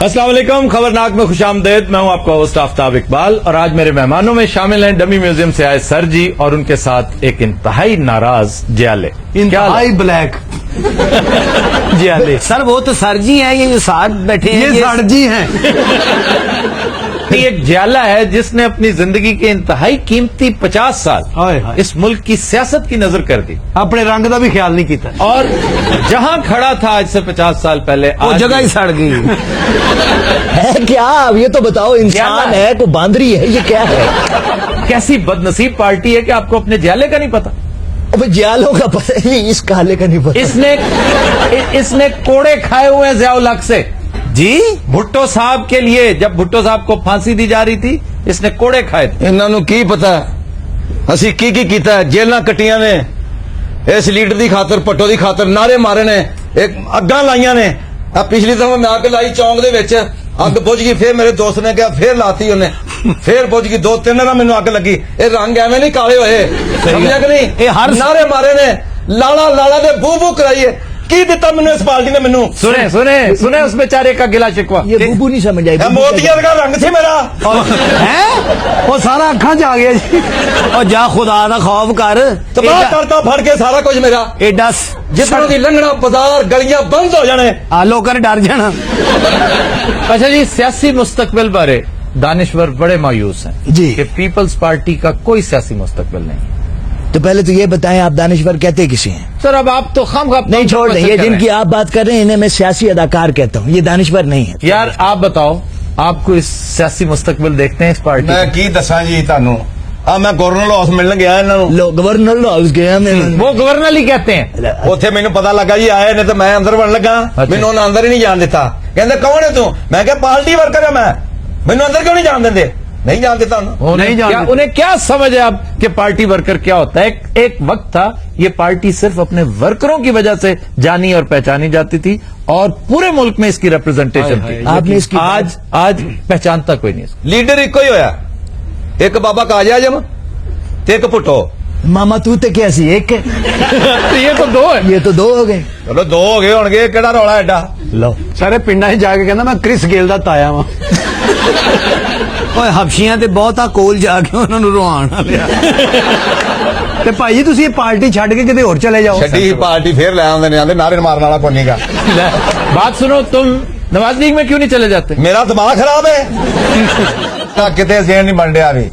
अस्सलाम वालेकुम, खबरनाक में खुशामदेद। मैं हूं आपका होस्ट आफ्ताब इकबाल और आज मेरे मेहमानों में शामिल हैं डमी म्यूजियम से आए सर जी और उनके साथ एक इंतहाई नाराज जियाले। इंतहाई ब्लैक जियाले सर वो तो सर जी हैं, ये जो साथ बैठे हैं ये सर जी हैं। एक जियाला है जिसने अपनी जिंदगी के इंतहाई कीमती 50 साल हाय हाय। इस मुल्क की सियासत की नजर कर दी अपने रंग का भी ख्याल नहीं किया और जहां खड़ा था आज से 50 साल पहले वो आज जगह ही सड़ गई। है क्या? अब ये तो बताओ, इंसान है को बांदरी है, ये क्या है? कैसी बदनसीब पार्टी है कि आपको अपने जियाले का नहीं पता। अब जियालों का पता नहीं, इस काले का नहीं पता। इसने कोड़े खाए हुए हैं ज़ियाउल हक से जी भुट्टो साहब के लिए। जब भुट्टो साहब को फांसी दी जा रही थी इसने कोड़े खाए थे। इन्हों की पता असी की कीता है। जेलां कट्टियां ने इस लीडर की खातर, भट्टो की खातर नारे मारे ने, एक अग्गां लाइयां ने। पिछली दफा मैं अग लाई चौंक दे विच, अग बुझ गई, फिर मेरे दोस्त ने कहा फिर लाती उन्हें, फिर बुझ गई, 2-3 ना मैनू अग लगी। ये रंग एवं नहीं काले होए, समझा कि नहीं? ये हर नारे मारे ने, लाला लाला दे बू बू कराइए। की दिता मैनू इस पार्टी ने? मैनू सुने सुने सुने उस बेचारे का गिला शिकवा। ये बुबू नहीं समझ आई। मोतिया का रंग थे मेरा। है वो सारा अखा च आ गया जी। और जा खुदा दा खौफ कर, तबाह करता फड़ के सारा कुछ मेरा। एडा जितना की लंघना बाजार गलियां बंद हो जाने, आलो कर डर जाना। अच्छा जी, सियासी मुस्तकबिल बारे दानिश्वर बड़े मायूस हैं जी। कि पीपल्स पार्टी का कोई सियासी मुस्तकबिल नहीं। तो पहले तो ये बताएं, आप दानिश्वर कहते किसी हैं? सर अब आप तो खाम नहीं, छोड़ दें, ये जिनकी आप बात कर रहे हैं इन्हें मैं सियासी अदाकार कहता हूँ, ये दानिश्वर नहीं है। यार आप बताओ, आपको इस सियासी मुस्तकबिल देखते हैं इस पार्टी मैं की दसा जी थानू। मैं गवर्नर हाउस मिलने गया इन्हों, लो गवर्नर हाउस गया मैं। वो गवर्नर ही कहते हैं। उत्थे मैनू पता लगा जी आए ने, तो मैं अंदर बन लगा। मैनू उन्हें अंदर ही नहीं जान देता। कहते कौन है तू? मैं क्या पार्टी वर्कर है मैं, मैनू अंदर क्यों नहीं जान देते? नहीं जान देता उन्हें क्या समझ है आप कि पार्टी वर्कर क्या होता है? एक वक्त था ये पार्टी सिर्फ अपने वर्करों की वजह से जानी और पहचानी जाती थी और पूरे मुल्क में इसकी रिप्रेजेंटेशन थी। आपने इसकी आज पहचानता कोई नहीं इसको। लीडर एक ही होया, एक बाबा काजा आजम ते एक भुट्टो। मामा तू तो क्या सी एक है? तो ये तो दो है। ये तो दो हो गए। चलो 2 हो गए होंगे, केड़ा रौला एडा? लो सारे पिंडा ही जाके कहना मैं क्रिस गेल दा ताया वा। ਓਏ ਹਬਸ਼ੀਆਂ ਤੇ ਬਹੁਤਾ ਕੋਲ ਜਾ ਕੇ ਉਹਨਾਂ ਨੂੰ ਰੋਹਾਣ ਲਿਆ। ਤੇ ਭਾਈ ਜੀ ਤੁਸੀਂ ਇਹ ਪਾਰਟੀ ਛੱਡ ਕੇ ਕਿਤੇ ਹੋਰ ਚਲੇ ਜਾਓ। ਛੱਡੀ ਪਾर्टी फिर ले आंदे ने, आंदे नारे मारने वाला कोई नहींगा। बात सुनो, तुम नवाज लीग में क्यों नहीं चले जाते? मेरा दिमाग खराब है। किते ज़हन नहीं बन रहा अभी,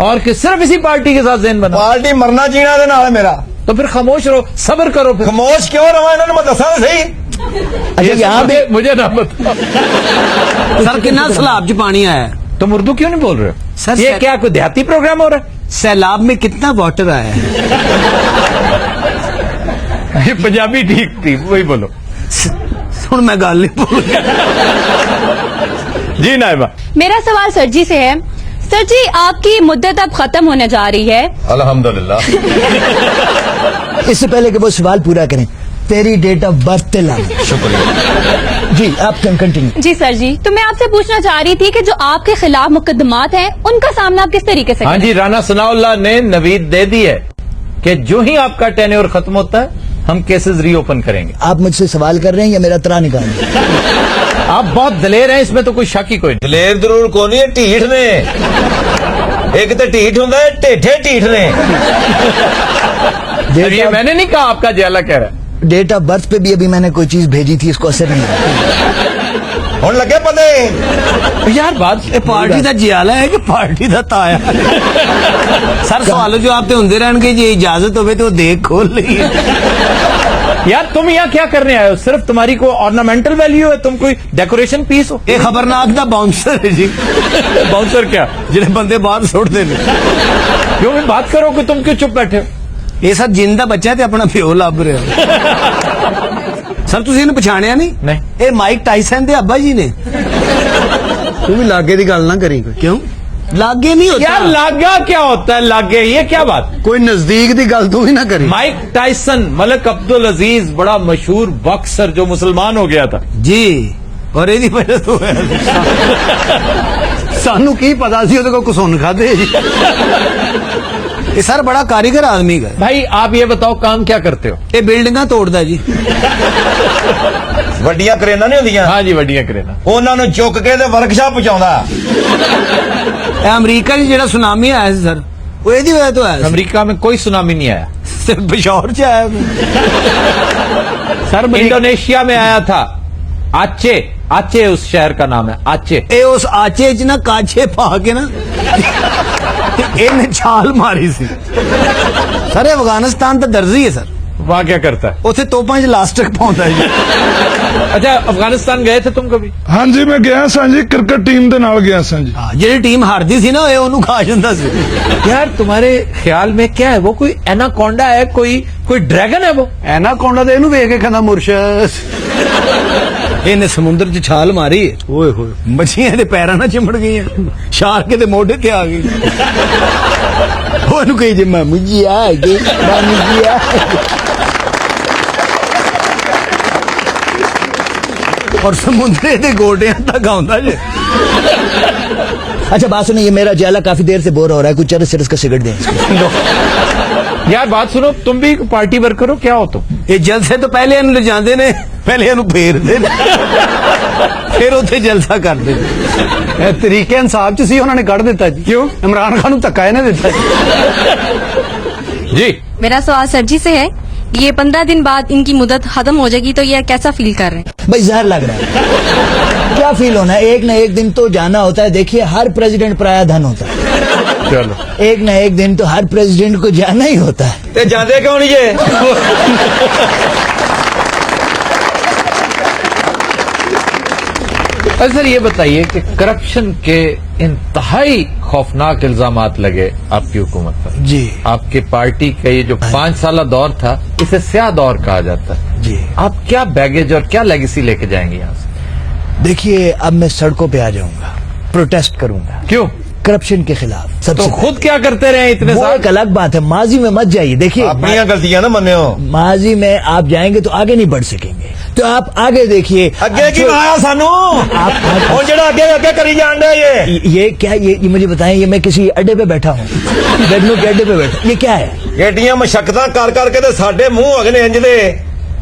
और कि सिर्फ इसी पार्टी के साथ ज़हन बना? पार्टी मरना जीना दे नाल है मेरा। तो फिर खामोश रहो, सब्र करो। फिर खामोश क्यों रहा? इन्होंने मैं दसा सही। अच्छा यहाँ पे मुझे ना बताओ। ਸਰ ਕਿੰਨਾ ਸਲਾਬ ਚ ਪਾਣੀ ਆਇਆ? तुम उर्दू क्यों नहीं बोल रहे हो? सर, ये सर- क्या कोई देहाती प्रोग्राम हो रहा सैलाब में कितना वाटर आया है? है? ये पंजाबी ठीक थी, वही बोलो। सुन मैं गल नहीं बोल जी नायबा। मेरा सवाल सर जी से है। सर जी, आपकी मुद्दत अब खत्म होने जा रही है। अल्हम्दुलिल्लाह। इससे पहले कि वो सवाल पूरा करें, तेरी डेट ऑफ बर्थ ला। शुक्रिया जी आप कैन कंटिन्यू। जी सर जी, तो मैं आपसे पूछना चाह रही थी कि जो आपके खिलाफ मुकदमात हैं उनका सामना आप किस तरीके से हाँ करें? जी, राना सनाउल्लाह ने नवीद दे दी है कि जो ही आपका टेन्योर खत्म होता है हम केसेस रीओपन करेंगे। आप मुझसे सवाल कर रहे हैं या मेरा तरा निकाल रहे हैं? आप बहुत दलेर हैं, इसमें तो कोई शक ही कोई नहीं। दलेर जरूर को नहीं है, ढीठ ने। एक तो ढीठ होंदा है, ढेठे ढीठ ने। और ये मैंने नहीं कहा, आपका जियाला कह रहा है। डेट ऑफ बर्थ पे भी अभी मैंने कोई चीज भेजी थी, इसको असर नहीं आया। हुण लगे पते यार बात पार्टी ਦਾ ਜਿਆਲਾ ਹੈ ਕਿ ਪਾਰਟੀ ਦਾ ਤਾਇਆ? ਸਰ ਸਵਾਲ ਜਵਾਬ ਤੇ ਹੁੰਦੇ ਰਹਿਣਗੇ, ਜੇ ਇਜਾਜ਼ਤ ਹੋਵੇ ਤੇ ਉਹ ਦੇਖ ਖੋਲ ਲਈਏ। यार तुम यहाँ क्या करने आए हो? सिर्फ तुम्हारी कोई ऑर्नामेंटल वैल्यू है? तुम कोई डेकोरेशन पीस हो? ਇਹ ਖਬਰਨਾਕ ਦਾ ਬਾਉਂਸਰ ਹੈ ਜੀ, बाउंसर क्या? ਜਿਹੜੇ ਬੰਦੇ ਬਾਹਰ ਸੁੱਟਦੇ ਨੇ। क्यों भी बात करो कि तुम क्यों चुप बैठे हो? ਇਹ ਸਰ ਜਿੰਨ ਦਾ ਬੱਚਾ ਤੇ ਆਪਣਾ ਪਿਓ ਲੱਭ ਰਿਹਾ। ਸਰ ਤੁਸੀਂ ਇਹਨੂੰ ਪਛਾਣਿਆ ਨਹੀਂ? ਨਹੀਂ। ਇਹ ਮਾਈਕ ਟਾਈਸਨ ਦੇ ਅੱਬਾ ਜੀ ਨੇ। ਤੂੰ ਵੀ ਲਾਗੇ ਦੀ ਗੱਲ ਨਾ ਕਰੀ ਕੋਈ। ਕਿਉਂ ਲਾਗੇ ਨਹੀਂ ਹੋਤਾ? यार लागा क्या होता है? लागे ये क्या बात? ਕੋਈ ਨਜ਼ਦੀਕ ਦੀ ਗੱਲ ਤੂੰ ਵੀ ਨਾ ਕਰੀ। माइक टाइसन, मलिक अब्दुल अजीज, बड़ा मशहूर बॉक्सर जो मुसलमान हो गया था। ਜੀ ਔਰ ਇਹਦੀ ਵਜ੍ਹਾ ਤੋਂ ਸਾਨੂੰ ਕੀ ਪਤਾ ਸੀ ਉਹਦੇ ਕੋਲ ਕੁਸੁੰਨ ਖਾਦੇ ਜੀ। ਇਹ ਸਰ ਬੜਾ ਕਾਰੀਗਰ ਆਦਮੀ ਹੈ। भाई आप ये बताओ काम क्या करते हो? ਇਹ ਬਿਲਡਿੰਗਾਂ ਤੋੜਦਾ ਜੀ। ਵੱਡੀਆਂ ਕਰੇਨਾਂ ਨਹੀਂ ਹੁੰਦੀਆਂ, हाँ जी वड्डियां करेना। ਉਹਨਾਂ ਨੂੰ ਚੁੱਕ ਕੇ ਤੇ ਵਰਕਸ਼ਾਪ ਪਹੁੰਚਾਉਂਦਾ। ਇਹ ਅਮਰੀਕਾ 'ਚ ਜਿਹੜਾ ਸੁਨਾਮੀ ਆਇਆ ਸੀ ਸਰ, ਉਹ ਇਹਦੀ ਵਜ੍ਹਾ ਤੋਂ ਆਇਆ ਸੀ। अमेरिका में कोई सुनामी नहीं आया ਸਿਰਫ ਪਿਸ਼ਾਵਰ 'ਚ ਆਇਆ ਸੀ। सर, इंडोनेशिया में आया था। आचे, आचे उस शहर का नाम है, आचे। ਇਹ ਉਸ ਆਚੇ 'ਚ ਨਾ ਕਾਛੇ ਪਾ ਕੇ ਨਾ ਤੇ ਇਹਨੇ ਛਾਲ ਮਾਰੀ ਸੀ। ਸਰ ਇਹ ਅਫਗਾਨਿਸਤਾਨ ਦਾ ਦਰਜੀ ਹੈ ਸਰ, वहाँ क्या करता है? ਉੱਥੇ ਤੋਪਾਂ 'ਚ ਲਾਸਟਿਕ ਪਾਉਂਦਾ ਜੀ। अच्छा, अफगानिस्तान गए थे तुम कभी? ਹਾਂਜੀ ਮੈਂ ਗਿਆ ਸਾਂ ਜੀ, ਕ੍ਰਿਕਟ ਟੀਮ ਦੇ ਨਾਲ ਗਿਆ ਸਾਂ ਜੀ। ਹਾਂ, ਜਿਹੜੀ ਟੀਮ ਹਾਰਦੀ ਸੀ ਨਾ ਇਹ ਉਹਨੂੰ ਖਾ ਜਾਂਦਾ ਸੀ। यार तुम्हारे ख्याल में क्या है वो? कोई एनाकोंडा है, कोई ड्रैगन है वो? ਐਨਾਕੋਂਡਾ ਤੇ ਇਹਨੂੰ ਵੇਖ ਕੇ ਕਹਿੰਦਾ ਮੁਰਸ਼ਦ। ਇਹਨੇ ਸਮੁੰਦਰ 'ਚ ਛਾਲ ਮਾਰੀ, ਓਏ ਹੋਏ ਮੱਛੀਆਂ ਦੇ ਪੈਰਾਂ ਨਾਲ ਚਿਮੜ ਗਈਆਂ, ਸ਼ਾਰਕ ਦੇ ਮੋਢੇ ਤੇ ਆ ਗਈ। ਉਹਨੂੰ ਕਹੀ ਜੇ ਮਾਮੂ ਜੀ ਆ ਗਏ, ਮਾਮੂ ਜੀ ਆ ਗਏ। और समुद्रे दे गोडियां तक आउंदा जे। अच्छा बात सुनो, ये मेरा जाला काफी देर से बोर हो रहा है, कुछ चरस चरस का सिगरेट दें इसको। यार बात सुनो, तुम भी पार्टी वर्कर हो, क्या हो तुम? ਇਹ ਜਲਸੇ ਤੋਂ ਪਹਿਲੇ ਇਹਨੂੰ ਲਿਜਾਂਦੇ ਨੇ, ਪਹਿਲੇ ਇਹਨੂੰ ਫੇਰਦੇ ਨੇ, ਫਿਰ ਉੱਥੇ ਜਲਸਾ ਕਰਦੇ ਨੇ। ਇਹ ਤਰੀਕੇ ਇਨਸਾਫ 'ਚ ਸੀ, ਉਹਨਾਂ ਨੇ ਕੱਢ ਦਿੱਤਾ ਜੀ। ਕਿਉਂ? ਇਮਰਾਨ ਖਾਨ ਨੂੰ ਧੱਕਾ ਇਹਨੇ ਦਿੱਤਾ जी मेरा सवाल सर जी से है, ये 15 दिन बाद इनकी मुदत खत्म हो जाएगी तो ये कैसा फील कर रहे हैं? भाई जहर लग रहा है। क्या फील होना है, एक न एक दिन तो जाना होता है। देखिए हर प्रेसिडेंट पराया धन होता है, चलो। एक न एक दिन तो हर प्रेसिडेंट को जाना ही होता है। ਤੇ ਜਾਂਦੇ ਕਿਉਂ ਨਹੀਂ ਜੇ? अच्छा सर, ये बताइए कि करप्शन के इंतहाई खौफनाक इल्जामात लगे आपकी हुकूमत पर। जी आपकी पार्टी का ये जो 5 साल दौर था, इसे स्याह दौर कहा जाता है। जी। आप क्या बैगेज और क्या लेगेसी लेके जाएंगे यहाँ से? देखिए अब मैं सड़कों पे आ जाऊंगा, प्रोटेस्ट करूंगा क्यों? करप्शन के खिलाफ। तो सबसे खुद क्या करते रहे इतने वो साल? एक अलग बात है, माजी में मत जाइए। देखिए ਆਪਣੀਆਂ ਗਲਤੀਆਂ ਨਾ ਮੰਨਿਓ। माजी में आप जाएंगे तो आगे नहीं बढ़ सकेंगे, तो आप आगे देखिए। ਅੱਗੇ ਕੀ ਆਇਆ ਸਾਨੂੰ? ਹੁਣ ਜਿਹੜਾ ਅੱਗੇ ਅੱਗੇ ਕਰੀ ਜਾਂਦੇ ये क्या, ये मुझे बताएं, ये मैं किसी अड्डे पे बैठा हूँ, गन्नों के अड्डे पे बैठा, ये क्या है? ਏਡੀਆਂ ਮਸ਼ੱਕਤਾਂ ਕਰ ਕਰਕੇ ਤੇ ਸਾਡੇ ਮੂੰਹ ਅਗਨੇ ਇੰਜ ਦੇ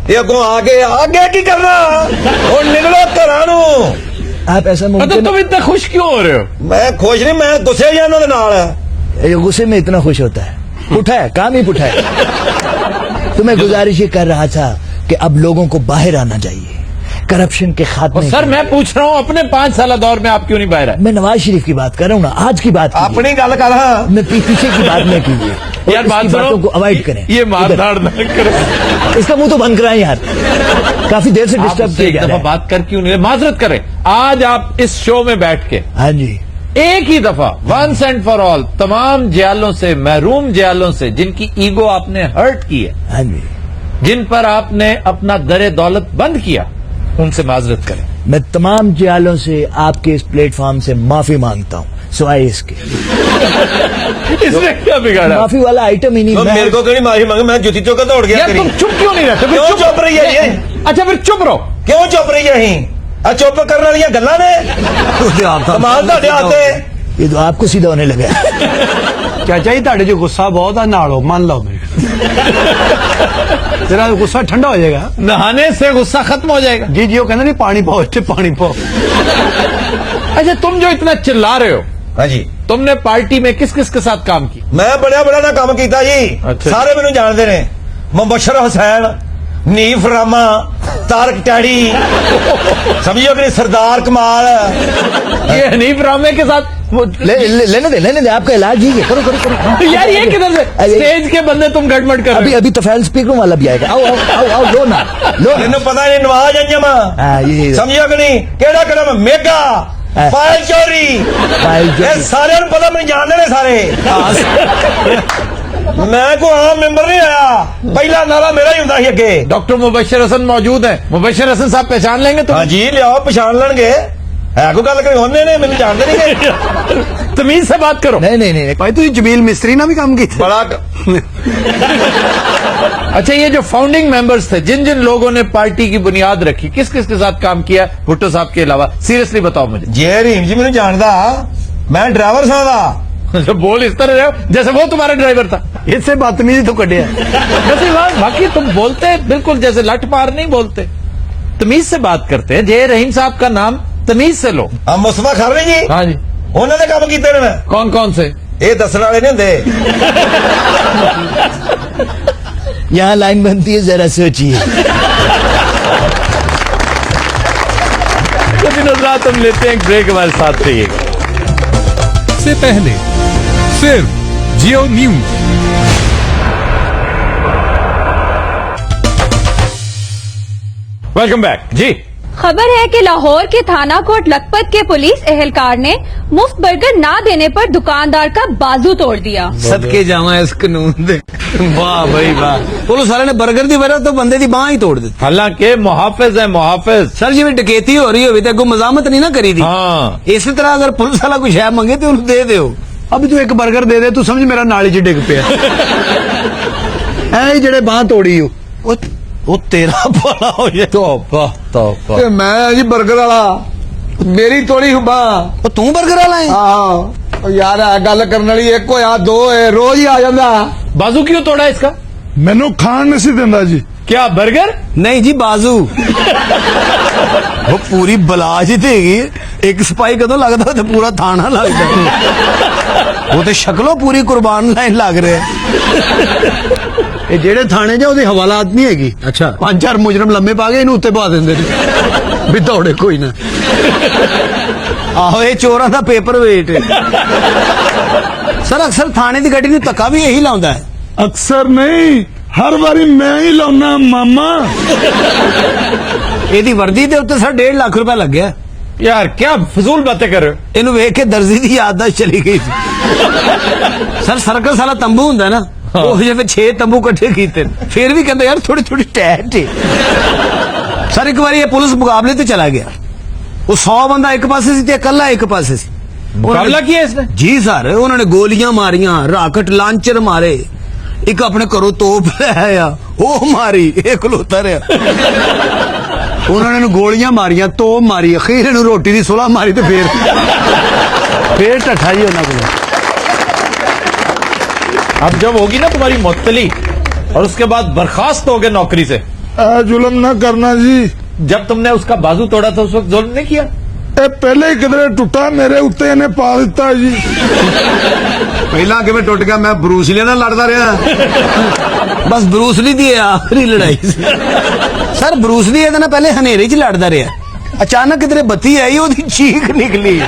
ਤੇ ਅੱਗੋਂ ਅੱਗੇ ਕੀ ਕਰਨਾ? ਹੁਣ ਨਿਕਲੋ ਘਰਾਂ ਨੂੰ। आप ऐसा मतलब मुमकिन तुम इतने खुश क्यों हो रहे हो? ਮੈਂ ਖੁਸ਼ ਨਹੀਂ, ਮੈਂ ਗੁੱਸੇ ਜਾਂ ਉਹਨਾਂ ਦੇ ਨਾਲ। ये गुस्से में इतना खुश होता है, पुठा है, काम ही पुठा है। तो मैं गुजारिश ये कर रहा था कि अब लोगों को बाहर आना चाहिए, करप्शन के और खात्मे सर के- मैं पूछ रहा हूँ, अपने 5 साल दौर में आप क्यों नहीं बाहर आए? मैं नवाज शरीफ की बात कर रहा हूँ ना, आज की बात कीजिए। ਆਪਣੀ ਗੱਲ ਕਰ ਹਾਂ। मैं पीछे की बात नहीं कीजिए, और यार इसकी बात बातों को सुनो, अवॉइड करें। ये मार इधर। धाड़ ना करो। इसका मुंह तो बंद कराएं यार, काफी देर से आप डिस्टर्ब उससे किया एक जा दफा रहा है। बात कर क्यों नहीं रहे? माजरत करें। आज आप इस शो में बैठ के हाँ जी, एक ही दफा वंस एंड फॉर ऑल तमाम जेलों से, महरूम जेलों से, जिनकी ईगो आपने हर्ट की है, हाँ जी, जिन पर आपने अपना दरे दौलत बंद किया, उनसे माजरत करें। मैं तमाम जियालों से आपके इस प्लेटफॉर्म से माफी मांगता हूँ, सिवाय इसके। इसने क्या बिगाड़ा? माफी वाला आइटम ही नहीं। तो मैं- मेरे को क्यों नहीं माफी मांगे? मैं जुती चौक दौड़ गया यार तेरी। तुम चुप क्यों नहीं रहते? फिर क्यों चुप रही है ये? अच्छा फिर चुप रहो। ਕਿਉਂ ਚੁੱਪ ਰਹੀ ਹੈ ਅਸੀਂ? ਆ ਚੁੱਪ ਕਰਨ ਵਾਲੀਆਂ ਗੱਲਾਂ ਨੇ? ਕਮਾਲ ਤੁਹਾਡੇ ਹੱਥੇ। ये तो आपको सीधा होने लगा है। ਚਾਚਾ ਜੀ ਤੁਹਾਡੇ 'ਚ ਗੁੱਸਾ ਬਹੁਤ ਆ, ਨਾਲੋ ਮੰਨ ਲਓ ਮੇਰੇ। ਤੇਰਾ ਗੁੱਸਾ ਠੰਡਾ ਹੋ ਜਾਏਗਾ। नहाने से गुस्सा खत्म हो जाएगा। ਜੀ ਜੀ ਉਹ ਕਹਿੰਦੇ ਨਹੀਂ ਪਾਣੀ ਪਾਓ, ਇੱਥੇ ਪਾਣੀ ਪਾਓ। अच्छा तुम जो इतना चिल्ला रहे हो, ਹਾਂਜੀ तुमने पार्टी में किस किस के साथ काम किया? ਮੈਂ ਬੜਾ ਨਾ ਕੰਮ ਕੀਤਾ ਜੀ। ਅੱਛਾ। ਸਾਰੇ ਮੈਨੂੰ ਜਾਣਦੇ ਨੇ। ਮੁਬਸ਼ਰ ਹੁਸੈਨ, ਨੀਫ ਰਾਮਾ, ਤਾਰਕ ਟੈੜੀ, ਸਮਝਿਓ ਕਿ ਨਹੀਂ, सरदार कमाल। ये हनीफ रामे के साथ लेने दे आपका इलाज ही है, करो करो करो। यार ये किधर से अरे- स्टेज के बंदे तुम गड़बड़ कर अभी रहे हो? अभी तो फैल स्पीकर वाला भी आएगा। आओ आओ आओ आओ, लो ना लो ना। ਮੈਨੂੰ ਪਤਾ ਨਹੀਂ ਨਵਾਜ਼ ਅੰਜਮਾ, हाँ, ये ਸਮਝਿਓ ਕਿ ਨਹੀਂ, ਕਿਹੜਾ ਕਿਹੜਾ ਮੇਗਾ, ਫਾਇਲ ਚੋਰੀ, फाइल जो- ਇਹ ਸਾਰਿਆਂ ਨੂੰ ਪਤਾ, ਮੈਨੂੰ ਜਾਣਦੇ ਨੇ ਸਾਰੇ। ਮੈਂ ਕੋਈ ਆਮ ਮੈਂਬਰ ਨਹੀਂ ਆਇਆ, ਪਹਿਲਾ ਨਾਰਾ ਮੇਰਾ ਹੀ ਹੁੰਦਾ ਸੀ ਅੱਗੇ। डॉक्टर मुबशर हसन मौजूद हैं। मुबशर हसन साहब पहचान लेंगे तुम? ਹਾਂਜੀ ਲਿਆਓ, ਪਛਾਣ ਲੈਣਗੇ। ਹੈ ਕੋਈ ਗੱਲ ਕਰੀ ਉਹਨੇ ਨੇ, ਮੈਨੂੰ ਜਾਣਦੇ ਨਹੀਂ ਕਿ तमीज से बात करो। नहीं नहीं नहीं, ਭਾਈ ਤੁਸੀਂ ਜਮੀਲ ਮਿਸਤਰੀ ਨਾਲ ਵੀ ਕੰਮ ਕੀਤਾ? ਬੜਾ अच्छा ये जो फाउंडिंग मेंबर्स थे, जिन जिन लोगों ने पार्टी की बुनियाद रखी, किस किस के साथ काम किया भुट्टो साहब के अलावा? सीरियसली बताओ मुझे। ਜੇ ਰਹੀਮ ਜੀ ਮੈਨੂੰ ਜਾਣਦਾ, ਮੈਂ ਡਰਾਈਵਰ ਸਾਂ ਦਾ। जो बोल इस तरह रहे हो जैसे वो तुम्हारा ड्राइवर था। ਇਸੇ ਬਦਤਮੀਜ਼ੀ ਤੋਂ ਕੱਢਿਆ। वैसे बाकी तुम बोलते बिल्कुल जैसे लठ मार नहीं बोलते। बदतमीज से बात करते हैं। जे रहीम साहब का नाम तमीज से लो। ਆ ਮੁਸਤਫਾ ਖਰਵੀ ਜੀ हाँ जी, ਉਹਨਾਂ ਨੇ ਕੰਮ ਕੀਤੇ ਨੇ कौन कौन से? ਇਹ ਦੱਸਣ वाले नहीं ਹੁੰਦੇ। यहाँ लाइन बनती है, जरा सोचिए। तो हज़रात हम लेते हैं एक ब्रेक, हमारे साथ रहिएगा। से पहले सिर्फ जियो न्यूज। वेलकम बैक जी। खबर है कि लाहौर के थाना कोट लखपत के पुलिस एहलकार ने मुफ्त बर्गर ना देने पर दुकानदार का बाजू तोड़ दिया। ਸਦਕੇ ਜਾਵਾਂ ਇਸ ਕਾਨੂੰਨ ਦੇ। ਵਾਹ ਬਈ ਵਾਹ, ਪੁਲਿਸ ਵਾਲਿਆਂ ਨੇ 버ਗਰ ਦੀ ਵਜ੍ਹਾ ਤੋਂ ਬੰਦੇ ਦੀ ਬਾਂਹ ਹੀ ਤੋੜ ਦਿੱਤੀ। हालांकि मुहाफिज है, मुहाफिज। ਸਰ ਜਿਵੇਂ ਡਕੈਤੀ ਹੋ ਰਹੀ ਹੋਵੇ ਤੇ ਅੱਗੋਂ ਮਜ਼ਾਮਤ ਨਹੀਂ ਨਾ ਕਰੀ ਦੀ। हाँ, ਇਸੇ ਤਰ੍ਹਾਂ ਅਗਰ ਪੁਲਿਸ ਵਾਲਾ ਕੋਈ ਸ਼ੈ ਮੰਗੇ ਤੇ ਉਹਨੂੰ ਦੇ ਦਿਓ। ਅਬ ਤੂੰ ਇੱਕ 버ਗਰ ਦੇ ਦੇ, ਤੂੰ ਸਮਝ ਮੇਰਾ ਨਾਲੀ 'ਚ ਡਿੱਗ ਪਿਆ। ਐ ਜਿਹੜੇ ਬਾਂਹ ਤੋੜੀ ਉਹ ਤੇਰਾ ਭਲਾ ਹੋ ਜਾਏ। तौबा तौबा। ਤੇ ਮੈਂ ਜੀ 버ਗਰ ਵਾਲਾ, ਮੇਰੀ ਤੋੜੀ ਹੁਬਾ। ਉਹ ਤੂੰ 버ਗਰ ਵਾਲਾ ਹੈ? ਆਹ ਯਾਰ ਇਹ ਗੱਲ ਕਰਨ ਵਾਲੀ ਇੱਕ ਹੋਇਆ ਦੋ ਹੈ, ਰੋਜ਼ ਹੀ ਆ ਜਾਂਦਾ। बाजू क्यों तोड़ा इसका? ਮੈਨੂੰ ਖਾਣ ਨਹੀਂ ਸੀ ਦਿੰਦਾ ਜੀ। क्या बर्गर? ਨਹੀਂ ਜੀ ਬਾਜ਼ੂ। ਉਹ ਪੂਰੀ ਬਲਾਜ ਤੇ ਹੈਗੀ। ਇੱਕ ਸਪਾਈ ਕਦੋਂ ਲੱਗਦਾ ਤੇ ਪੂਰਾ ਥਾਣਾ ਲੱਗਦਾ। ਉਹ ਤੇ ਸ਼ਕਲੋਂ ਪੂਰੀ ਕੁਰਬਾਨ ਲਾਈਨ ਲੱਗ ਰਿਹਾ। ਇਹ ਜਿਹੜੇ ਥਾਣੇ 'ਚ ਉਹਦੀ ਹਵਾਲਾਤ ਨਹੀਂ ਹੈਗੀ। ਅੱਛਾ। 5-4 ਮੁਜਰਮ ਲੰਮੇ ਪਾ ਕੇ ਇਹਨੂੰ ਉੱਤੇ ਪਾ ਦਿੰਦੇ ਨੇ ਵੀ ਦੌੜੇ ਕੋਈ ਨਾ। ਆਹੋ ਇਹ ਚੋਰਾਂ ਦਾ ਪੇਪਰ ਵੇਟ। ਸਰ ਅਕਸਰ ਥਾਣੇ ਦੀ ਗੱਡੀ ਨੂੰ ਧੱਕਾ ਵੀ ਇਹੀ ਲਾਉਂਦਾ ਹੈ। ਅਕਸਰ ਨਹੀਂ, ਹਰ ਵਾਰੀ ਮੈਂ ਹੀ ਲਾਉਣਾ ਮਾਮਾ। ਇਹਦੀ ਵਰਦੀ ਦੇ ਉੱਤੇ ਸਰ 1.5 ਲੱਖ ਰੁਪਏ ਲੱਗਿਆ। यार क्या फजूल बातें कर रहे हो? ਇਹਨੂੰ ਵੇਖ ਕੇ ਦਰਜੀ ਦੀ ਯਾਦਦਾਸ਼ਤ ਚਲੀ ਗਈ ਸੀ। ਸਰ ਸਰਕਸ ਵਾਲਾ ਤੰਬੂ ਹੁੰਦਾ ਨਾ, ਉਹ ਜਿਵੇਂ 6 ਤੰਬੂ ਇਕੱਠੇ ਕੀਤੇ ਨੇ। ਫਿਰ ਵੀ ਕਹਿੰਦਾ ਯਾਰ ਥੋੜੀ ਥੋੜੀ ਟੈਟ ਹੈ। ਸਰ ਇੱਕ ਵਾਰੀ ਇਹ ਪੁਲਿਸ ਮੁਕਾਬਲੇ ਤੇ ਚਲਾ ਗਿਆ। ਉਹ 100 ਬੰਦਾ ਇੱਕ ਪਾਸੇ ਸੀ ਤੇ ਇਕੱਲਾ ਇੱਕ ਪਾਸੇ ਸੀ। मुकाबला किया इसने? ਜੀ ਸਰ ਉਹਨਾਂ ਨੇ ਗੋਲੀਆਂ ਮਾਰੀਆਂ, ਰਾਕਟ ਲਾਂਚਰ ਮਾਰੇ। ਇੱਕ ਆਪਣੇ ਘਰੋਂ ਤੋਪ ਲੈ ਆਇਆ, ਉਹ ਮਾਰੀ, ਇਹ ਖਲੋਤਾ ਰਿਹਾ। ਉਹਨਾਂ ਨੇ ਇਹਨੂੰ ਗੋਲੀਆਂ ਮਾਰੀਆਂ, ਤੋਪ ਮਾਰੀ, ਅਖੀਰ ਇਹਨੂੰ ਰੋਟੀ ਦੀ ਸੁਲਾ ਮਾਰੀ ਤੇ ਫੇਰ ਢੱਠਾ ਜੀ ਉਹਨਾਂ ਕੋਲ। अब जब होगी ना तुम्हारी मुअत्तली और उसके बाद बर्खास्त हो गए नौकरी से। ਇਹ ਜ਼ੁਲਮ ਨਾ ਕਰਨਾ ਜੀ। जब तुमने उसका बाजू तोड़ा था उस वक्त जुल्म नहीं किया? ਇਹ ਪਹਿਲੇ ਹੀ ਕਿਧਰੇ ਟੁੱਟਾ, ਮੇਰੇ ਉੱਤੇ ਇਹਨੇ ਪਾ ਦਿੱਤਾ ਜੀ। ਪਹਿਲਾਂ ਕਿਵੇਂ ਟੁੱਟ ਗਿਆ? ਮੈਂ ਬਰੂਸਲੀ ਨਾਲ ਲੜਦਾ ਰਿਹਾ। ਬਸ ਬਰੂਸਲੀ ਦੀ ਆਖਰੀ ਲੜਾਈ ਸੀ। ਸਰ ਬਰੂਸਲੀ ਇਹਦੇ ਨਾਲ ਪਹਿਲੇ ਹਨੇਰੇ 'ਚ ਲੜਦਾ ਰਿਹਾ। ਅਚਾਨਕ ਕਿਧਰੇ ਬੱਤੀ ਆਈ, ਉਹਦੀ ਚੀਖ ਨਿਕਲੀ।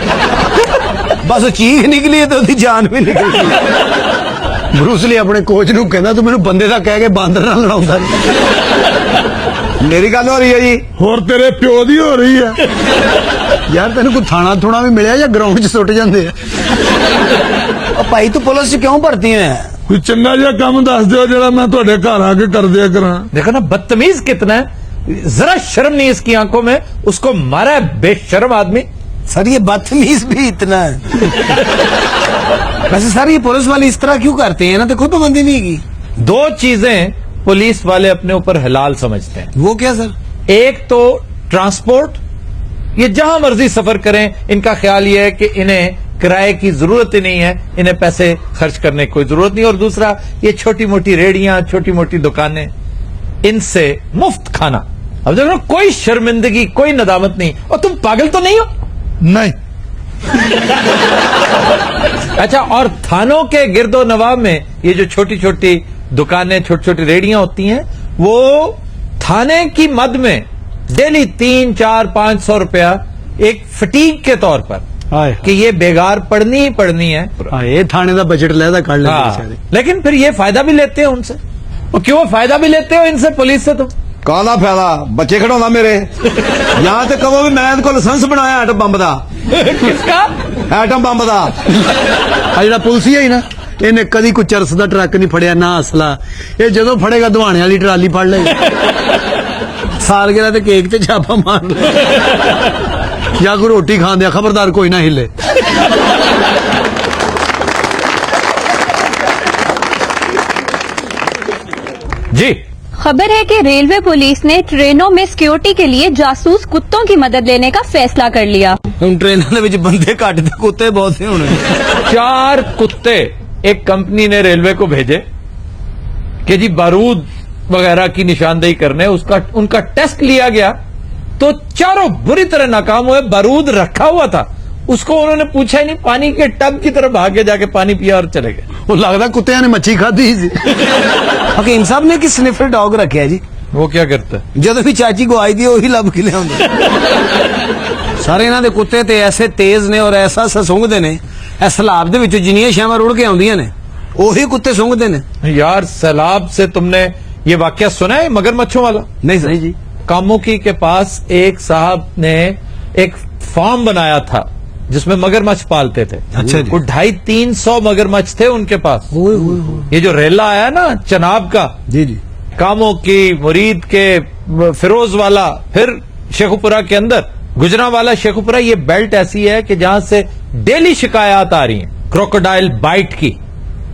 ਬਸ ਉਹ ਚੀਖ ਨਿਕਲੀ ਤੇ ਉਹਦੀ ਜਾਨ ਵੀ ਨਿਕਲ ਗਈ। ਬਰੂਸਲੀ ਆਪਣੇ ਕੋਚ ਨੂੰ ਕਹਿੰਦਾ ਤੂੰ ਮੈਨੂੰ ਬੰਦੇ ਦਾ ਕਹਿ ਕੇ ਬਾਂਦਰ ਨਾਲ ਲੜਾਉਂਦਾ। ਮੇਰੀ ਗੱਲ ਹੋ ਰਹੀ ਹੈ ਜੀ। ਹੋਰ ਤੇਰੇ ਪਿਓ ਦੀ ਹੋ ਰਹੀ ਹੈ। ਯਾਰ ਤੈਨੂੰ ਕੋਈ ਥਾਣਾ ਥੋਣਾ ਵੀ ਮਿਲਿਆ ਜਾਂ ਗਰਾਊਂਡ 'ਚ ਸੁੱਟ ਜਾਂਦੇ ਆ? ਉਹ ਭਾਈ ਤੂੰ ਪੁਲਿਸ 'ਚ ਕਿਉਂ ਭਰਤੀ ਹੋਇਆ? ਕੋਈ ਚੰਗਾ ਜਿਹਾ ਕੰਮ ਦੱਸ ਦਿਓ ਜਿਹੜਾ ਮੈਂ ਤੁਹਾਡੇ ਘਰ ਆ ਕੇ ਕਰ ਦਿਆ ਕਰਾਂ। देखो ना बदतमीज कितना है, जरा शर्म नहीं इसकी आंखों में। उसको मारा है बेशर्म आदमी। सर ये बदतमीज भी इतना है। वैसे सर ये पुलिस वाले इस तरह क्यों करते हैं? ना तो कोई पाबंदी नहीं की। दो चीजें पुलिस वाले अपने ऊपर हलाल समझते हैं। वो क्या सर? एक तो ट्रांसपोर्ट, ये जहां मर्जी सफर करें, इनका ख्याल ये है कि इन्हें किराए की जरूरत ही नहीं है, इन्हें पैसे खर्च करने की कोई जरूरत नहीं। और दूसरा ये छोटी मोटी रेडियां, छोटी मोटी दुकानें, इनसे मुफ्त खाना। अब देखो कोई शर्मिंदगी, कोई नदामत नहीं। और तुम पागल तो नहीं हो? नहीं। अच्छा, और थानों के गिरदो नवाब में ये जो छोटी छोटी दुकानें, छोटी छोटी रेडियां होती हैं, वो थाने की मद में डेली 300-400-500 रुपया एक फटीक के तौर पर हाय कि ये बेगार पढ़नी ही पढ़नी है। ये थाने का बजट लहदा कर लेते हाँ, बेचारे। लेकिन फिर ये फायदा भी लेते हो उनसे। और क्यों फायदा भी लेते हो इनसे, पुलिस से? तुम ਕਾਹਦਾ ਫਾਇਦਾ? ਬੱਚੇ ਖੜਾਉਂਦਾ ਮੇਰੇ। ਜਾਂ ਤੇ ਕਹੋ ਵੀ ਮੈਂ ਇਹਦੇ ਕੋਲ ਲਾਇਸੈਂਸ ਬਣਾਇਆ ਐਟਮ ਬੰਬ ਦਾ। किसका? ਐਟਮ ਬੰਬ ਦਾ। ਆ ਜਿਹੜਾ ਪੁਲਸੀਆ ਹੀ ਨਾ, ਇਹਨੇ ਕਦੀ ਕੋਈ ਚਰਸ ਦਾ ਟਰੱਕ ਨਹੀਂ ਫੜਿਆ, ਨਾ ਅਸਲਾ। ਇਹ ਜਦੋਂ ਫੜੇਗਾ ਦਵਾਣੇ ਵਾਲੀ ਟਰਾਲੀ ਫੜ ਲਏਗਾ। ਸਾਲਗਿਰਾ ਤੇ ਕੇਕ ਤੇ ਛਾਪਾ ਮਾਰ ਲੈ। ਜਾਂ ਕੋਈ ਰੋਟੀ ਖਾਂਦਿਆ ਖਬਰਦਾਰ ਕੋਈ ਨਾ ਹਿੱਲੇ। जी। खबर है कि रेलवे पुलिस ने ट्रेनों में सिक्योरिटी के लिए जासूस कुत्तों की मदद लेने का फैसला कर लिया। ਹੁਣ ਟ੍ਰੇਨਾਂ ਦੇ ਵਿੱਚ ਬੰਦੇ ਘੱਟ ਤੇ ਕੁੱਤੇ ਬਹੁਤ ਸੇ ਹੋਣੇ। 4 कुत्ते एक कंपनी ने रेलवे को भेजे कि जी बारूद वगैरह की निशानदेही करने, उसका उनका टेस्ट लिया गया तो चारों बुरी तरह नाकाम हुए। बारूद रखा हुआ था, उसको उन्होंने पूछा ही नहीं, पानी के टब की तरफ भागे जाके पानी पिया और चले गए। ਉਹ ਲੱਗਦਾ ਕੁੱਤਿਆਂ ਨੇ ਮੱਛੀ ਖਾਧੀ ਸੀ। ਹਕੀਮ ਸਾਹਿਬ ਨੇ ਕਿ ਸਨਿਫਰ ਡੌਗ ਰੱਖਿਆ ਜੀ, वो क्या करता है? ਜਦੋਂ ਵੀ ਚਾਚੀ ਕੋ ਆਈ ਦੀ ਉਹੀ ਲੱਭ ਕੇ ਲਿਆਉਂਦਾ। ਸਾਰੇ ਇਹਨਾਂ ਦੇ ਕੁੱਤੇ ਤੇ ਐਸੇ ਤੇਜ਼ ਨੇ ਔਰ ਐਸਾ ਸੁੰਘਦੇ ਨੇ, ਇਹ ਸਲਾਬ ਦੇ ਵਿੱਚੋਂ ਜਿੰਨੀਆਂ ਸ਼ਾਵਾਂ ਰੁੜ ਕੇ ਆਉਂਦੀਆਂ ਨੇ ਉਹੀ ਕੁੱਤੇ ਸੁੰਘਦੇ ਨੇ। यार सैलाब से तुमने ये वाकया सुना है मगरमच्छों वाला? ਨਹੀਂ ਸਹੀ ਜੀ। कामुकी के पास एक साहब ने एक फार्म बनाया था जिसमें मगरमच्छ पालते थे। अच्छा जी। वो 250-300 मगरमच्छ थे उनके पास। ये जो रेला आया ना चनाब का, जी जी। कामुकी, मुरीद के, फिरोज वाला, फिर शेखुपुरा के अंदर गुजरांवाला शेखुपुरा, ये बेल्ट ऐसी है कि जहां से डेली शिकायत आ रही हैं क्रोकोडाइल बाइट की।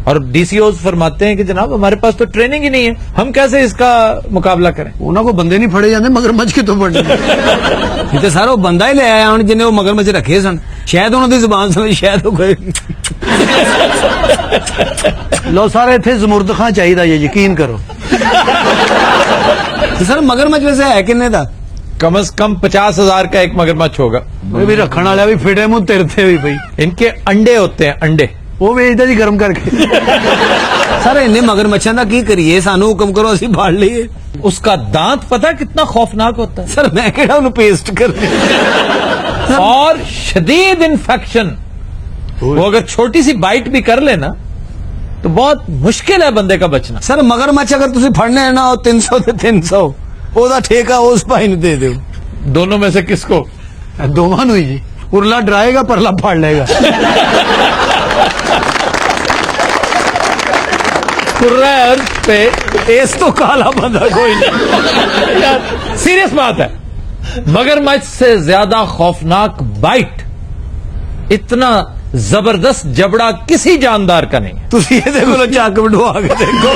और डीसीओ फरमाते हैं कि जनाब हमारे पास तो ट्रेनिंग ही नहीं है, हम कैसे इसका मुकाबला करें? ਉਹਨਾਂ ਕੋ ਬੰਦੇ ਨਹੀਂ ਫੜੇ ਜਾਂਦੇ, ਮਗਰਮੱਛ ਕਿੱਥੋਂ ਫੜਨੇ? ਇਹ ਤੇ ਸਾਰਾ ਉਹ ਬੰਦਾ ਹੀ ਲੈ ਆਇਆ ਹੁਣ ਜਿਹਨੇ ਉਹ ਮਗਰਮੱਛ ਰੱਖੇ ਸਨ। ਸ਼ਾਇਦ ਉਹਨਾਂ ਦੀ ਜ਼ੁਬਾਨ ਸਮਝ, ਸ਼ਾਇਦ ਉਹ ਕੋਈ। ਲੋ ਸਾਰੇ ਇੱਥੇ ਜ਼ਮੁਰਦ ਖਾਂ ਚਾਹੀਦਾ ਜੀ, ਯਕੀਨ ਕਰੋ। ਸਰ ਮਗਰਮੱਛ ਵੈਸੇ ਹੈ ਕਿੰਨੇ ਦਾ? कम से कम 50,000 का एक मगरमच्छ होगा। ਇਹ ਵੀ ਰੱਖਣ ਵਾਲਿਆ ਵੀ ਫਿਟੇ ਮੂੰਹ ਤਿਰਥੇ ਵੀ ਪਈ। इनके अंडे होते हैं, अंडे। ਉਹ ਵੇਚਦਾ ਜੀ ਗਰਮ ਕਰਕੇ। ਸਰ ਇੰਨੇ ਮਗਰਮੱਛਾਂ ਦਾ ਕੀ ਕਰੀਏ? ਸਾਨੂੰ ਹੁਕਮ ਕਰੋ ਅਸੀਂ ਫੜ ਲਈਏ। उसका दांत पता कितना खौफनाक होता है? ਸਰ ਮੈਂ ਕਿਹੜਾ ਉਹਨੂੰ ਪੇਸਟ ਕਰਨੀ। और शदीद इन्फेक्शन, वो अगर छोटी सी बाइट भी कर लेना तो बहुत मुश्किल है बंदे का बचना। ਸਰ ਮਗਰਮੱਛ ਅਗਰ ਤੁਸੀਂ ਫੜਨੇ ਹੈ ਨਾ, ਉਹ 300 ਤੇ 300 ਉਹਦਾ ਠੇਕਾ ਉਸ ਭਾਈ ਨੂੰ ਦੇ ਦਿਓ। दोनों में से किसको? ਦੋਵਾਂ ਨੂੰ ਹੀ ਜੀ। ਉਰਲਾ ਡਰਾਏਗਾ, ਪਰਲਾ ਫੜ ਲਏਗਾ। कुर्रा पे ਇਸ ਤੋਂ ਕਾਲਾ ਬੰਦਾ ਕੋਈ ਨਹੀਂ। यार सीरियस बात है, मगरमच्छ से ज्यादा खौफनाक बाइट, इतना जबरदस्त जबड़ा किसी जानदार का नहीं है। ਤੁਸੀਂ ਇਹਦੇ ਕੋਲੋਂ ਚੱਕ ਵਡਵਾ ਕੇ ਦੇਖੋ,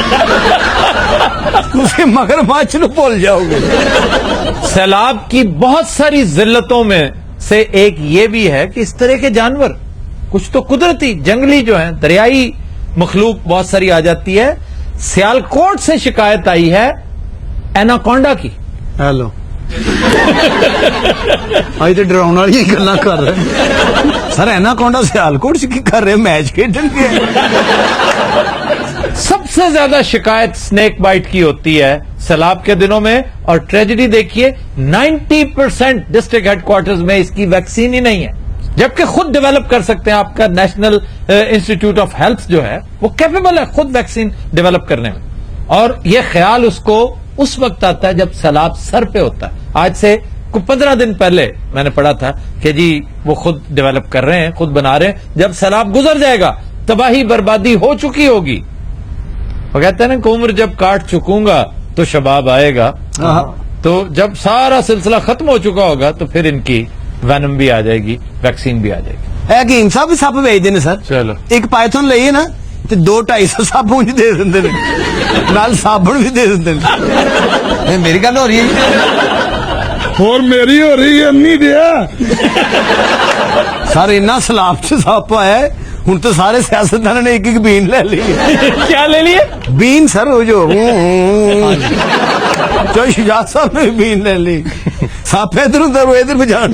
ਤੁਸੀਂ ਮਗਰਮੱਛ ਨੂੰ ਭੁੱਲ ਜਾਓਗੇ। सैलाब की बहुत सारी जिल्लतों में से एक ये भी है कि इस तरह के जानवर, कुछ तो कुदरती जंगली जो हैं, दरियाई मखलूक बहुत सारी आ जाती है। सियालकोट से शिकायत आई है एनाकोंडा की। ਹੈਲੋ ਅੱਜ ਤੇ ਡਰਾਉਣ ਵਾਲੀਆਂ ਗੱਲਾਂ ਕਰ ਰਹੇ। ਸਰ ਐਨਾਕੋਂਡਾ ਸਿਆਲਕੋਟ ਚ ਕੀ ਕਰ ਰਹੇ? ਮੈਚ ਖੇਡਣ ਕੇ। सबसे ज्यादा शिकायत स्नेक बाइट की होती है सैलाब के दिनों में, और ट्रेजेडी देखिए 90% डिस्ट्रिक्ट हेडक्वार्टर्स में इसकी वैक्सीन ही नहीं है, जबकि खुद डेवलप कर सकते हैं। आपका नेशनल इंस्टीट्यूट ऑफ हेल्थ जो है वो कैपेबल है खुद वैक्सीन डेवलप करने में। और ये ख्याल उसको उस वक्त आता है जब सैलाब सर पे होता है। आज से कुछ 15 दिन पहले मैंने पढ़ा था कि जी वो खुद डेवलप कर रहे हैं, खुद बना रहे हैं। जब सैलाब गुजर जाएगा, तबाही बर्बादी हो चुकी होगी। वो कहते हैं ना कि उम्र जब काट चुकूंगा तो शबाब आएगा। तो जब सारा सिलसिला खत्म हो चुका होगा तो फिर इनकी वैनम भी आ जाएगी, वैक्सीन भी आ जाएगी। ਹਕੀਮ ਸਾਹਿਬ ਵੀ ਸੱਪ ਵੇਚਦੇ ਨੇ ਸਰ। चलो ਇੱਕ ਪਾਇਥਨ ਲਈਏ ਨਾ ਤੇ 200-250 ਸੱਪ ਉਂਝ ਦੇ ਦਿੰਦੇ ਨੇ, ਨਾਲ ਸਾਬਣ ਵੀ ਦੇ ਦਿੰਦੇ ਨੇ। ਇਹ ਮੇਰੀ ਗੱਲ ਹੋ ਰਹੀ ਹੈ ਜੀ। ਹੋਰ ਮੇਰੀ ਹੋ ਰਹੀ ਹੈ ਨਹੀਂ ਰਿਹਾ। ਸਰ ਇੰਨਾ ਸਲਾਬ ਚ ਸੱਪ ਆਇਆ ਹੁਣ ਤਾਂ ਸਾਰੇ ਸਿਆਸਤਦਾਨਾਂ ਨੇ ਇੱਕ ਇੱਕ ਬੀਨ ਲੈ ਲਈ। क्या ले लिए? ਬੀਨ ਸਰ ਉਹ ਜੋ ਜੋ ਸ਼ਜਾਦ ਸਾਹਿਬ ਨੇ ਵੀ ਬੀਨ ਲੈ ਲਈ। ਸੱਪ ਇਧਰ ਉਧਰ ਉਹ ਇਧਰ ਭਜਾਣ।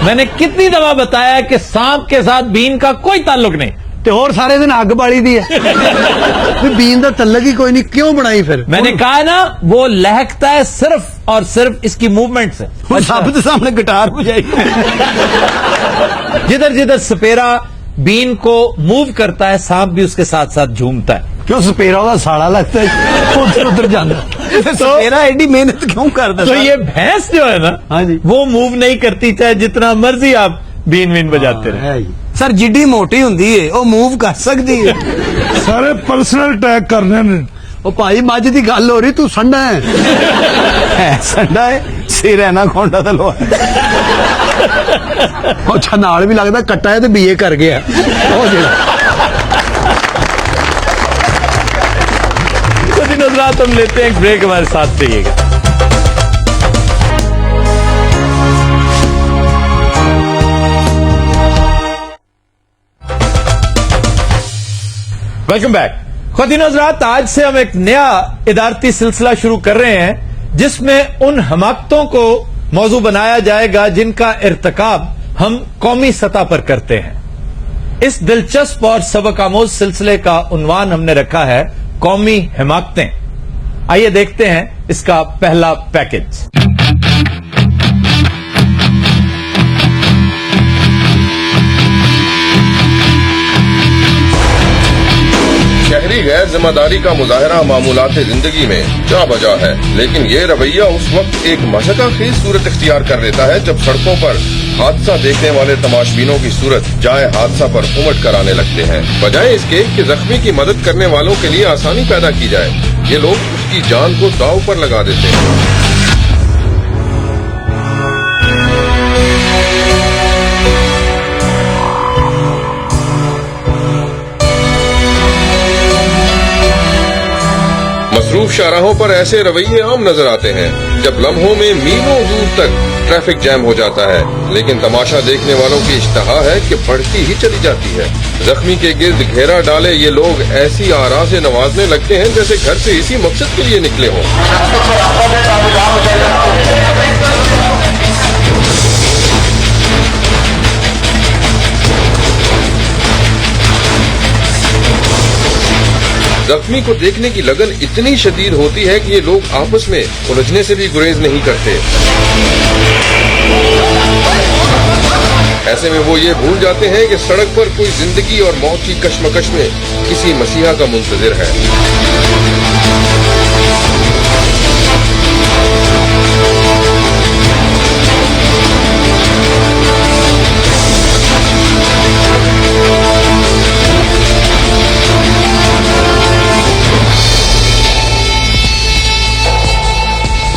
मैंने कितनी दफा बताया कि सांप के साथ बीन का कोई ताल्लुक नहीं। ਤੇ ਹੋਰ ਸਾਰੇ ਦਿਨ ਅੱਗ ਬਾਲੀ ਦੀ ਹੈ ਵੀ ਬੀਨ ਦਾ ਤਲਕ ਹੀ ਕੋਈ ਨਹੀਂ, ਕਿਉਂ ਬਣਾਈ ਫਿਰ? मैंने कहा है ना, वो लहकता है सिर्फ और सिर्फ इसकी मूवमेंट से। ਹੁਣ ਸੱਪ ਦੇ ਸਾਹਮਣੇ ਗਿਟਾਰ ਵਜਾਈ। जिधर जिधर सपेरा बीन को मूव करता है, सांप भी उसके साथ साथ झूमता है। ਕਿਉਂ ਸਪੇਰਾ ਉਹਦਾ ਸਾਲਾ ਲੱਗਦਾ ਹੈ, ਉਧਰ ਉਧਰ ਜਾਂਦਾ। ਸਪੇਰਾ ਐਡੀ ਮਿਹਨਤ ਕਿਉਂ ਕਰਦਾ? तो ये भैंस जो है ना, हाँ जी। वो मूव नहीं करती, चाहे जितना मर्जी आप बीन वीन बजाते रहे। ਸਰ ਜਿੱਡੀ ਮੋਟੀ ਹੁੰਦੀ ਏ ਉਹ ਮੂਵ ਕਰ ਸਕਦੀ ਏ। ਸਾਰੇ ਪਰਸਨਲ ਅਟੈਕ ਕਰਨੇ ਨੇ। ਉਹ ਭਾਈ ਮੱਝ ਦੀ ਗੱਲ ਹੋ ਰਹੀ, ਤੂੰ ਸੰਡਾ ਹੈ। ਸੰਡਾ ਹੈ, ਸਿਰ ਹੈ ਨਾ ਖੋਂਡਾ ਦਾ ਲੋਹਾ। ਉਹ ਅੱਛਾ ਨਾਲ ਵੀ ਲੱਗਦਾ ਕੱਟਾ ਹੈ ਤੇ ਬੀਏ ਕਰ ਗਿਆ ਉਹ ਜਿਹੜਾ। तो दिन रात हम लेते हैं एक ब्रेक, हमारे साथ रहिएगा। Welcome back. ख़वातीन हज़रात, आज से हम एक नया इदारती सिलसिला शुरू कर रहे हैं جس میں ان حماقتوں کو موضوع بنایا جائے گا جن کا ارتکاب ہم قومی سطح پر کرتے ہیں. اس دلچسپ اور سبق آموز سلسلے کا عنوان ہم نے رکھا ہے قومی حماقتیں. آئیے دیکھتے ہیں اس کا پہلا پیکج. شہری غیر ذمہ داری کا مظاہرہ معمولات زندگی میں جا بجا ہے، لیکن یہ رویہ اس وقت ایک مشقہ خیز صورت اختیار کر لیتا ہے جب سڑکوں پر حادثہ دیکھنے والے تماشبینوں کی صورت جائے حادثہ پر امٹ کر آنے لگتے ہیں. بجائے اس کے کہ زخمی کی مدد کرنے والوں کے لیے آسانی پیدا کی جائے، یہ لوگ اس کی جان کو داؤ پر لگا دیتے ہیں. مصروف شاہراہوں پر ایسے رویے عام نظر آتے ہیں جب لمحوں میں میلوں دور تک ٹریفک جام ہو جاتا ہے، لیکن تماشا دیکھنے والوں کی اشتہا ہے کہ بڑھتی ہی چلی جاتی ہے. زخمی کے گرد گھیرا ڈالے یہ لوگ ایسی آرا سے نوازنے لگتے ہیں جیسے گھر سے اسی مقصد کے لیے نکلے ہوں. زخمی کو دیکھنے کی لگن اتنی شدید ہوتی ہے کہ یہ لوگ آپس میں الجھنے سے بھی گریز نہیں کرتے. ایسے میں وہ یہ بھول جاتے ہیں کہ سڑک پر کوئی زندگی اور موت کی کشمکش میں کسی مسیحا کا منتظر ہے.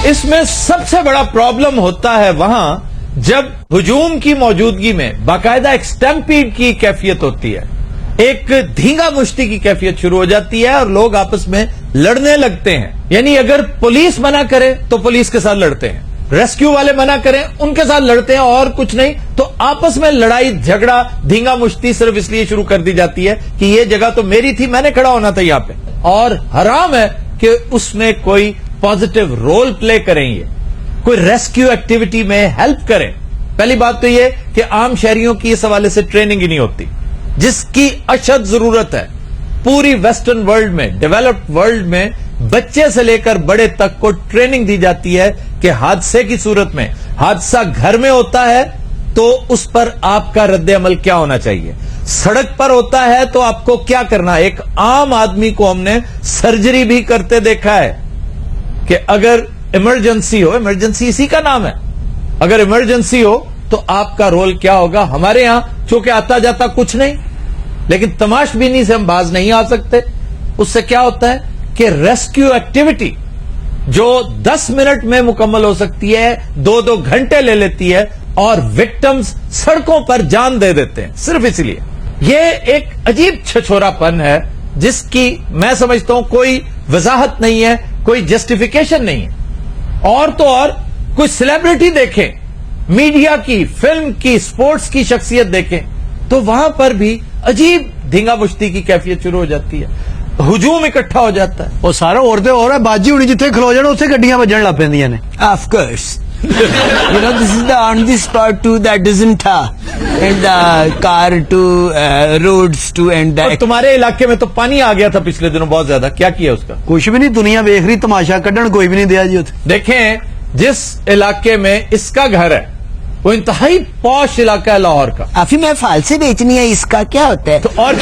اس میں سب سے بڑا پرابلم ہوتا ہے وہاں جب ہجوم کی موجودگی میں باقاعدہ ایک سٹیمپیڈ کی کیفیت ہوتی ہے، ایک دھینگا مشتی کی کیفیت شروع ہو جاتی ہے اور لوگ آپس میں لڑنے لگتے ہیں. یعنی اگر پولیس منع کرے تو پولیس کے ساتھ لڑتے ہیں، ریسکیو والے منع کریں ان کے ساتھ لڑتے ہیں، اور کچھ نہیں تو آپس میں لڑائی جھگڑا دھینگا مشتی صرف اس لیے شروع کر دی جاتی ہے کہ یہ جگہ تو میری تھی، میں نے کھڑا ہونا تھا یہاں پہ. اور حرام ہے کہ اس میں کوئی پازیٹو رول پلے کریں، یہ کوئی ریسکیو ایکٹیویٹی میں ہیلپ کریں. پہلی بات تو یہ کہ عام شہریوں کی اس حوالے سے ٹریننگ ہی نہیں ہوتی، جس کی اشد ضرورت ہے. پوری ویسٹرن ورلڈ میں، ڈیولپڈ ورلڈ میں بچے سے لے کر بڑے تک کو ٹریننگ دی جاتی ہے کہ حادثے کی صورت میں، حادثہ گھر میں ہوتا ہے تو اس پر آپ کا رد عمل کیا ہونا چاہیے، سڑک پر ہوتا ہے تو آپ کو کیا کرنا. ایک عام آدمی کو ہم نے سرجری بھی کرتے دیکھا ہے کہ اگر ایمرجنسی ہو، ایمرجنسی اسی کا نام ہے، اگر ایمرجنسی ہو تو آپ کا رول کیا ہوگا. ہمارے ہاں چونکہ آتا جاتا کچھ نہیں، لیکن تماش بینی سے ہم باز نہیں آ سکتے. اس سے کیا ہوتا ہے کہ ریسکیو ایکٹیویٹی جو 10 منٹ میں مکمل ہو سکتی ہے 2-2 گھنٹے لے لیتی ہے، اور وکٹمز سڑکوں پر جان دے دیتے ہیں صرف اسی لیے. یہ ایک عجیب چھچورا پن ہے جس کی میں سمجھتا ہوں کوئی وضاحت نہیں ہے، کوئی جسٹیفیکیشن نہیں ہے. اور تو اور کوئی سیلیبریٹی دیکھیں، میڈیا کی، فلم کی، سپورٹس کی شخصیت دیکھیں تو وہاں پر بھی عجیب دھینگا مشتی کی کیفیت شروع ہو جاتی ہے، ہجوم اکٹھا ہو جاتا ہے. وہ سارا عورتیں ہو رہا ہے باجی ہونی جتنے کھلو جان اتنے گڈیاں بجن لگ پیندیاں نے. Of course. You know, this is the on the spot to that isn't and the car to roads to and اور that. تمہارے علاقے میں تو پانی آ گیا تھا پچھلے دنوں بہت زیادہ، کیا کیا اس کا؟ کچھ بھی نہیں، دنیا دیکھ رہی، تماشا کڈن کوئی بھی نہیں دیا جی اتنے. دیکھیں جس علاقے میں اس کا گھر ہے وہ انتہائی پوش علاقہ ہے لاہور کا، افی میں فالسے بیچنی ہے، اس کا کیا ہوتا ہے؟ تو اور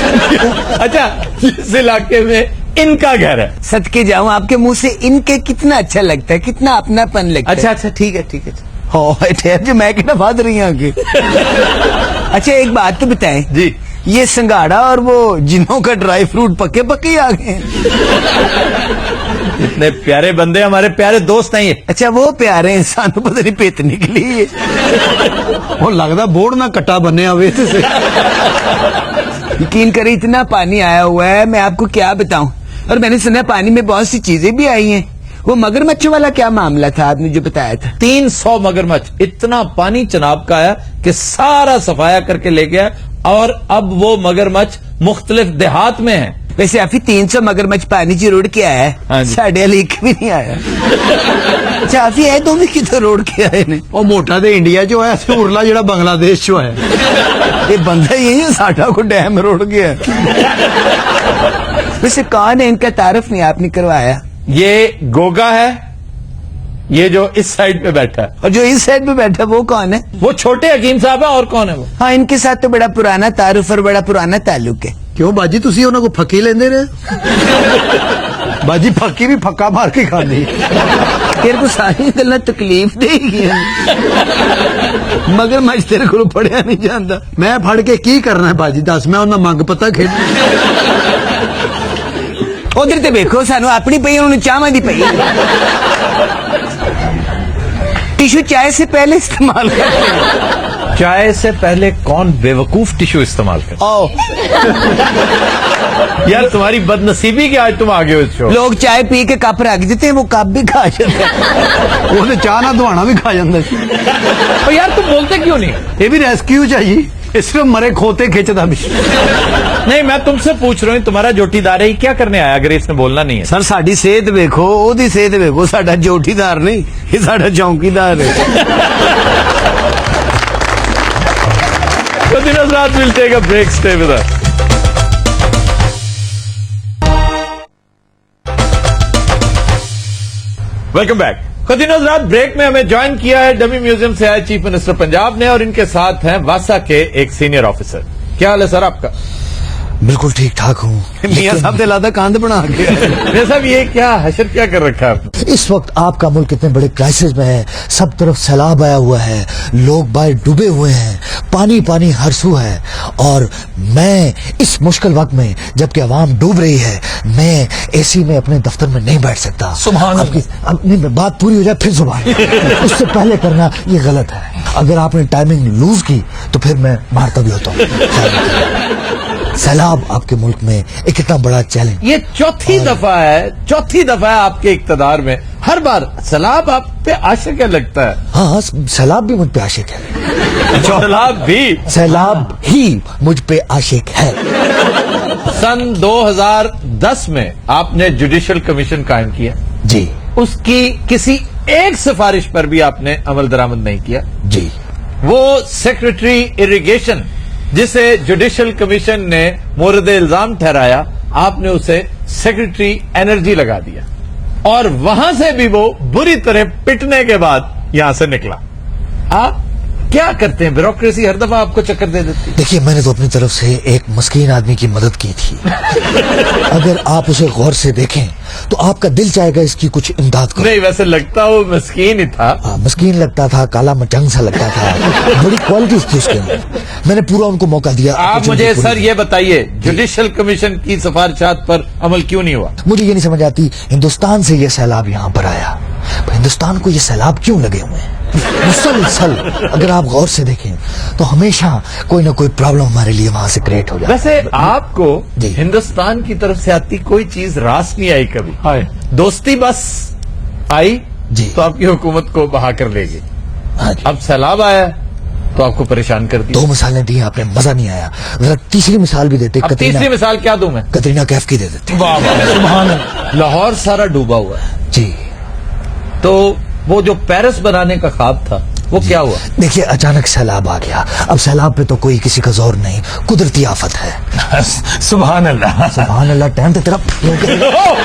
اچھا جس علاقے میں ان کا گھر ہے. صدقے جاؤں آپ کے منہ سے ان کے کتنا اچھا لگتا ہے، کتنا اپنا پن لگتا ہے. اچھا ٹھیک ہے ٹھیک ہے. ٹھہر جو میں کہنا بات رہی ہوں آگے. اچھا ایک بات تو بتائیں جی، یہ سنگاڑا اور وہ جنوں کا ڈرائی فروٹ پکے پکے ہی آ گئے ہیں. اتنے پیارے بندے ہمارے پیارے دوست ہیں یہ. اچھا وہ پیارے ہیں، سانو پتہ نہیں پیتنے کے لیے. وہ لگتا بورڈ نہ کٹا بننے ہوئے سے. یقین کریں اتنا پانی آیا ہوا ہے میں آپ کو کیا بتاؤں. اور میں نے سنا پانی میں بہت سی چیزیں بھی آئی ہیں. وہ मगरमच्छ वाला क्या मामला था आपने जो बताया था? 300 मगरमच्छ, इतना पानी चनाब का आया कि सारा सफाया करके ले गया और अब वो मगरमच्छ मुख्तलिफ देहात में है। वैसे अभी 300 मगरमच्छ पानी च रुड़ के आया हाँ है, जी। साढ़े वाले एक भी नहीं आया। चाफी है तो भी कितों रुड़ के आए ने? ਉਹ ਮੋਟਾ ਤੇ ਇੰਡੀਆ ਚੋਂ ਆਇਆ ਤੇ ਉਰਲਾ ਜਿਹੜਾ ਬੰਗਲਾਦੇਸ਼ ਚੋਂ ਆਇਆ। ये बंदा यही है, साढ़ा को डैम रुड़ गया। वैसे कौन है इनका तारुफ नहीं आपने करवाया? ये गोगा है, ये जो इस साइड पे बैठा है और जो इस साइड पे बैठा वो कौन है? वो छोटे हकीम साहब है। और कौन है वो? हाँ, इनके साथ तो बड़ा पुराना तारुफ और बड़ा पुराना ताल्लुक है। ਕਿਉਂ ਬਾਜੀ ਤੁਸੀਂ ਉਹਨਾਂ ਕੋ ਫੱਕੀ ਲੈਂਦੇ ਰਹੇ? ਬਾਜੀ ਫੱਕੀ ਵੀ ਫੱਕਾ ਮਾਰ ਕੇ ਖਾਂਦੀ। तेरे को सारी गल्ला तकलीफ देगी। मगरमच्छ तेरे को पढ़िया नहीं जाता। ਮੈਂ ਫੜ ਕੇ ਕੀ ਕਰਨਾ ਹੈ ਬਾਜੀ ਦੱਸ, ਮੈਂ ਉਹਨਾਂ ਮੰਗ ਪਤਾ ਖੇਡ। उधर तो देखो सानू अपनी पई उन्होंने चाह दी पई। टिश्यू चाय से पहले इस्तेमाल करते हैं। चाय से पहले कौन बेवकूफ टिश्यू इस्तेमाल करता ओ, है? यार तुम्हारी बदनसीबी कि आज तुम आगे हो इस शो। लोग चाय पी के कप रख देते हैं, वो कप भी खा जाते हैं। ਉਹ ਤੇ ਚਾਹ ਨਾਲ ਦੁਹਾਣਾ ਵੀ ਖਾ ਜਾਂਦਾ ਸੀ। और यार तुम बोलते क्यों नहीं? ਇਹ ਵੀ ਰੈਸਕਿਊ ਚਾਹੀਏ, ਇਸ ਸਿਰਫ ਮਰੇ ਖੋਤੇ ਖਿੱਚਦਾ ਵੀ। नहीं, मैं तुमसे पूछ रहा हूँ, तुम्हारा जोटीदार है, ये क्या करने आया अगर इसने बोलना नहीं है? सर साडी सेहत वेखो, ओदी सेहत वेखो, साडा जोटीदार नहीं, ये साडा चौकीदार है। तो दिनों रात will take a break, stay with us. Welcome back. खदीनोज रात ब्रेक में हमें ज्वाइन किया है डमी म्यूजियम से आए चीफ मिनिस्टर पंजाब ने और इनके साथ हैं वासा के एक सीनियर ऑफिसर। क्या हाल है सर आपका? बिल्कुल ठीक ठाक हूँ। मियां साहब ने लादा कांध बना के। मेरे साहब ये क्या हशर क्या कर रखा है आपने? इस वक्त आपका मुल्क इतने बड़े क्राइसिस में है, सब तरफ सैलाब आया हुआ है, लोग बाहर डूबे हुए हैं, पानी पानी हरसू है, और मैं इस मुश्किल वक्त में जबकि आवाम डूब रही है, मैं एसी में अपने दफ्तर में नहीं बैठ सकता। सुभान आपकी अपनी बात पूरी हो जाए फिर सुभान। उससे पहले करना ये गलत है। अगर आपने टाइमिंग लूज की तो फिर मैं मारता भी होता हूँ। सैलाब आपके मुल्क में एक इतना बड़ा चैलेंज। ये चौथी दफा है आपके इक्तदार में, हर बार सैलाब आप पे आशिक है लगता है। हाँ, सैलाब भी मुझ पे आशिक है। सैलाब ही मुझ पे आशिक है। सन 2010 में आपने जुडिशियल कमीशन कायम किया जी उसकी किसी एक सिफारिश पर भी आपने अमल दरामद नहीं किया। जी। वो सेक्रेटरी इरिगेशन जिसे जुडिशियल कमीशन ने मोरद इल्जाम ठहराया, आपने उसे सेक्रेटरी एनर्जी लगा दिया और वहां से भी वो बुरी तरह पिटने के बाद यहां से निकला। आप क्या करते हैं? ब्यूरोक्रेसी हर दफा आपको चक्कर दे देती है। देखिए, मैंने तो अपनी तरफ से एक मस्कीन आदमी की मदद की थी। अगर आप उसे गौर से देखें तो आपका दिल चाहेगा इसकी कुछ इमदाद करो। नहीं, वैसे लगता वो मस्कीन ही था। मस्कीन लगता था, काला मचंग सा लगता था, बड़ी क्वालिटीज थी उसके अंदर। मैंने पूरा उनको मौका दिया। आप मुझे सर ये बताइए, जुडिशियल कमीशन की सिफारिशात पर अमल क्यों नहीं हुआ? मुझे ये नहीं समझ आती, हिंदुस्तान से ये सैलाब यहाँ पर आया, हिंदुस्तान को ये सैलाब क्यों लगे हुए हैं? मुसलसल अगर आप गौर से देखें तो हमेशा कोई ना कोई प्रॉब्लम हमारे लिए वहां से क्रिएट हो जाती है। वैसे आपको जी। हिंदुस्तान की तरफ से आती कोई चीज रास नहीं आई कभी? ਹਾਏ दोस्ती बस आई जी। तो आपकी हुकूमत को बहा कर ले गई। हाँ जी। अब सैलाब आया तो आपको परेशान कर दिया। 2 मिसालें दी आपने, मजा नहीं आया। जरा तीसरी मिसाल भी देते। अब तीसरी मिसाल क्या दूं मैं? कतरीना कैफ की दे देते। वाह वाह, सुभान अल्लाह। लाहौर सारा डूबा हुआ है, जी। तो वो जो पेरिस बनाने का ख्वाब था वो क्या हुआ? देखिए, अचानक सैलाब आ गया। अब सैलाब पे तो कोई किसी का जोर नहीं, कुदरती आफत है। सुभान अल्लाह। सुभान अल्लाह। टाइम तो तेरा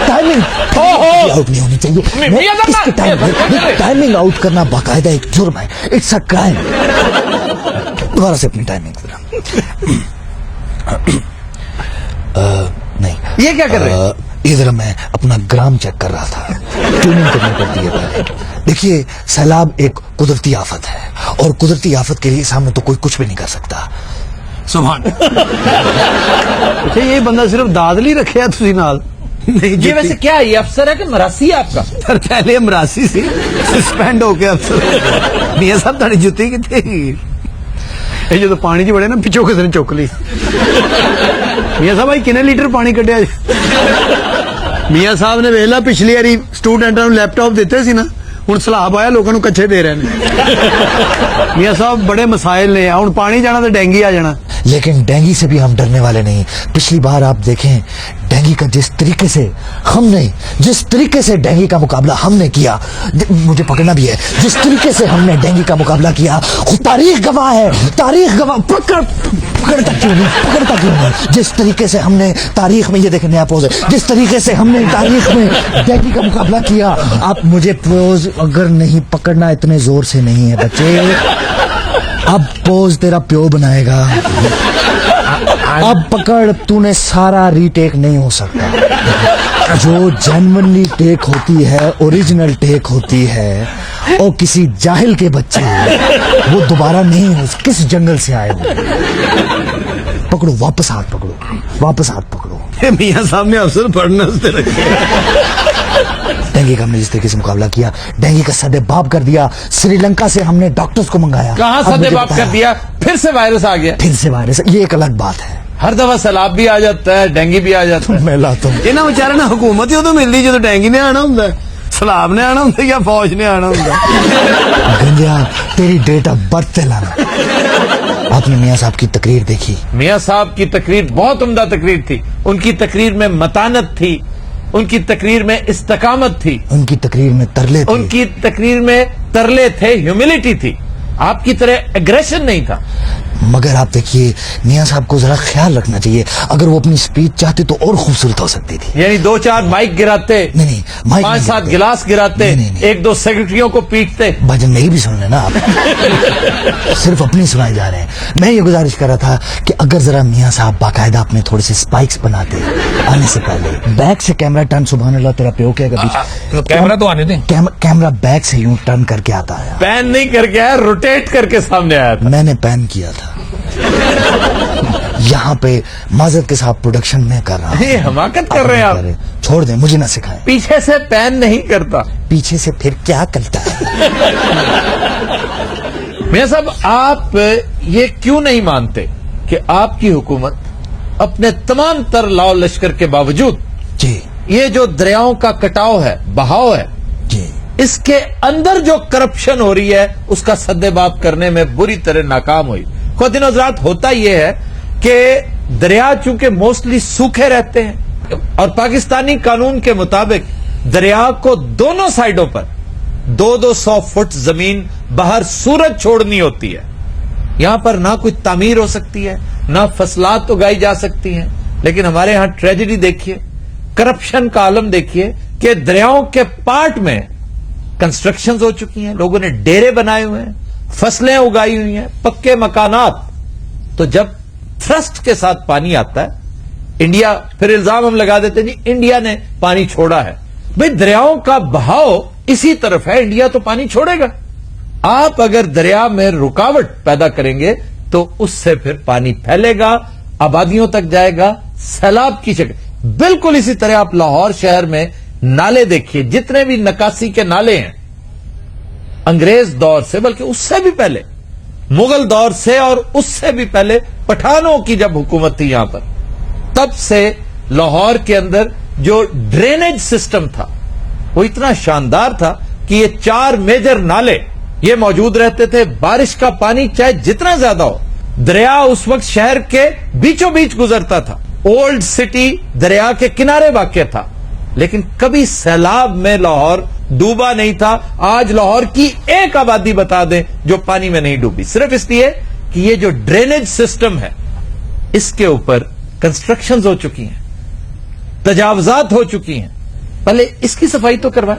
टाइमिंग आउट नहीं होनी चाहिए। मियां साहब, इसकी टाइमिंग आउट करना बाकायदा एक जुर्म है, इट्स अ क्राइम। दोबारा से अपनी टाइमिंग नहीं। ये क्या कर रहे हैं? ये जरा मैं अपना ग्राम चेक कर रहा था, ट्यूनिंग करनी पड़ती है पहले। देखिए, सैलाब एक कुदरती आफत है और कुदरती आफत के लिए सामने तो कोई कुछ भी नहीं कर सकता। ਸੁਭਾਨ। ਅੱਛਾ, ਇਹ ਬੰਦਾ ਸਿਰਫ ਦਾਦ ਲਈ ਰੱਖਿਆ ਤੁਸੀਂ ਨਾਲ? नहीं ये वैसे क्या है? ये अफसर है कि मरासी है आपका? सर पहले अमरासी से सस्पेंड हो गया अफसर। मियां साहब ताड़ी जुत्ती कितने? ਇਹ ਜਦੋਂ ਪਾਣੀ 'ਚ ਵੜੇ ਨਾ ਪਿੱਛੋਂ ਕਿਸੇ ਨੇ ਚੁੱਕ ਲਈ। ਮੀਆਂ ਸਾਹਿਬ ਭਾਈ ਕਿੰਨੇ ਲੀਟਰ ਪਾਣੀ ਕੱਢਿਆ ਜੀ? ਮੀਆਂ ਸਾਹਿਬ ਨੇ ਵੇਖ ਲਾ ਪਿਛਲੀ ਵਾਰੀ ਸਟੂਡੈਂਟਾਂ ਨੂੰ ਲੈਪਟਾਪ ਦਿੱਤੇ ਸੀ ਨਾ, ਹੁਣ ਸਲਾਬ ਆਇਆ ਲੋਕਾਂ ਨੂੰ ਕੱਚੇ ਦੇ ਰਹੇ ਨੇ। ਮੀਆਂ ਸਾਹਿਬ बड़े मसाइल ने, ਹੁਣ ਪਾਣੀ ਜਾਣਾ तो डेंगू आ जाना। लेकिन डेंगू से भी हम डरने वाले नहीं। पिछली बार आप देखें डेंगू का जिस तरीके से डेंगू का मुकाबला हमने किया, मुझे पकड़ना भी है, जिस तरीके से हमने डेंगू का मुकाबला किया, तारीख गवाह है, तारीख गवाह। पकड़ता क्यों नहीं? जिस तरीके से हमने तारीख में, ये देखें नया पोज है, जिस तरीके से हमने तारीख में डेंगू का मुकाबला किया, आप मुझे पोज अगर नहीं पकड़ना, इतने जोर से नहीं है बच्चे, अब पोज तेरा प्यो बनाएगा। अब पकड़, तूने सारा रीटेक नहीं हो सकता। जो जेन्युइनली टेक होती है, ओरिजिनल टेक होती है, और किसी जाहिल के बच्चे वो दोबारा नहीं हो, किस जंगल से आए हो। पकड़ो, वापस हाथ पकड़ो। मियाँ साहब ने अफसर पढ़ने से रखे। डेंगू का हमने जिस तरीके से मुकाबला किया, डेंगू का सदेबाप कर दिया। श्रीलंका से हमने डॉक्टर्स को मंगाया। कहाँ अब मुझे सदेबाप बताया, कर दिया? फिर से वायरस आ गया। ये एक अलग बात है। हर दफा सैलाब भी आ जाता है, डेंगू भी आ जाता है। मैं लाता हूँ। ਇਹਨਾਂ ਵਿਚਾਰਿਆਂ ਨੂੰ ਹਕੂਮਤ ਹੀ ਉਦੋਂ ਮਿਲਦੀ ਜਦੋਂ ਡੈਂਗੀ ਨੇ ਆਣਾ ਹੁੰਦਾ, ਸਲਾਬ ਨੇ ਆਣਾ ਹੁੰਦਾ ਜਾਂ ਫੌਜ ਨੇ ਆਣਾ ਹੁੰਦਾ। गंजा, तेरी डेट ऑफ बर्थ लाना। आपने मियाँ साहब की तकरीर देखी? मियाँ साहब की तकरीर बहुत उम्दा तकरीर थी। उनकी तकरीर में मतानत थी, उनकी तकरीर में इस्तकामत थी, उनकी तकरीर में तरले थे, उनकी तकरीर में तरले थे, ह्यूमिलिटी थी। आपकी तरह एग्रेशन नहीं था। मगर आप देखिए मियाँ साहब को जरा ख्याल रखना चाहिए, अगर वो अपनी स्पीच चाहते तो और खूबसूरत हो सकती थी। यानी 2-4 माइक गिराते, नहीं, माइक 5-7 गिलास गिराते, 1-2 सेक्रेटरियों को पीटते। भजन मेरी भी सुन लेना आप। सिर्फ अपनी सुनाए जा रहे हैं। मैं ये गुजारिश कर रहा था कि अगर जरा मियाँ साहब बाकायदा अपने थोड़े से स्पाइक्स बनाते आने से पहले, बैक से कैमरा टर्न, सुभान अल्लाह तेरा प्यो क्या कैमरा तो आने दें। कैमरा बैक से यूं टर्न करके आता है। पैन नहीं करके आया, रोटेट करके सामने आया था। मैंने पैन किया था। यहाँ पे माजरत के साथ प्रोडक्शन में कर रहा हूँ। ये हमाकत कर रहे हैं आप। छोड़ दें, मुझे ना सिखाएं। पीछे से पैन नहीं करता। पीछे से फिर क्या करता है? मियां साहब, आप ये क्यों नहीं मानते कि आपकी हुकूमत अपने तमाम तर लाओ लश्कर के बावजूद जी, ये जो दरियाओं का कटाव है, बहाव है, जी, इसके अंदर जो करप्शन हो रही है उसका सद्देबाप करने में बुरी तरह नाकाम हुई। खुद हज़रात, होता यह है कि दरिया चूंकि मोस्टली सूखे रहते हैं और पाकिस्तानी कानून के मुताबिक दरिया को दोनों साइडों पर 200 फुट जमीन बाहर सूरज छोड़नी होती है। यहां पर ना कोई तामीर हो सकती है, ना फसलात उगाई जा सकती हैं। लेकिन हमारे यहां ट्रेजेडी देखिए, करप्शन का आलम देखिए कि दरियाओं के पार्ट में कंस्ट्रक्शंस हो चुकी हैं, लोगों ने डेरे बनाए हुए हैं, फसलें उगाई हुई हैं, पक्के मकानात। तो जब थ्रस्ट के साथ पानी आता है, इंडिया, फिर इल्जाम हम लगा देते हैं जी इंडिया ने पानी छोड़ा है। भाई दरियाओं का बहाव इसी तरफ है, इंडिया तो पानी छोड़ेगा। आप अगर दरिया में रुकावट पैदा करेंगे तो उससे फिर पानी फैलेगा, आबादियों तक जाएगा, सैलाब की शक्ल। बिल्कुल इसी तरह आप लाहौर शहर में नाले देखिए, जितने भी नकासी के नाले हैं, अंग्रेज दौर से, बल्कि उससे भी पहले, मुगल दौर से और उससे भी पहले पठानों की जब हुकूमत थी यहां पर, तब से लाहौर के अंदर जो ड्रेनेज सिस्टम था वो इतना शानदार था कि ये 4 मेजर नाले ये मौजूद रहते थे। बारिश का पानी चाहे जितना ज्यादा हो, दरिया उस वक्त शहर के बीचों बीच गुजरता था। ओल्ड सिटी दरिया के किनारे वाक़ था, लेकिन कभी सैलाब में लाहौर डूबा नहीं था। आज लाहौर की एक आबादी बता दें जो पानी में नहीं डूबी, सिर्फ इसलिए कि ये जो ड्रेनेज सिस्टम है इसके ऊपर कंस्ट्रक्शंस हो चुकी हैं, तजावजात हो चुकी हैं। पहले इसकी सफाई तो करवाएं।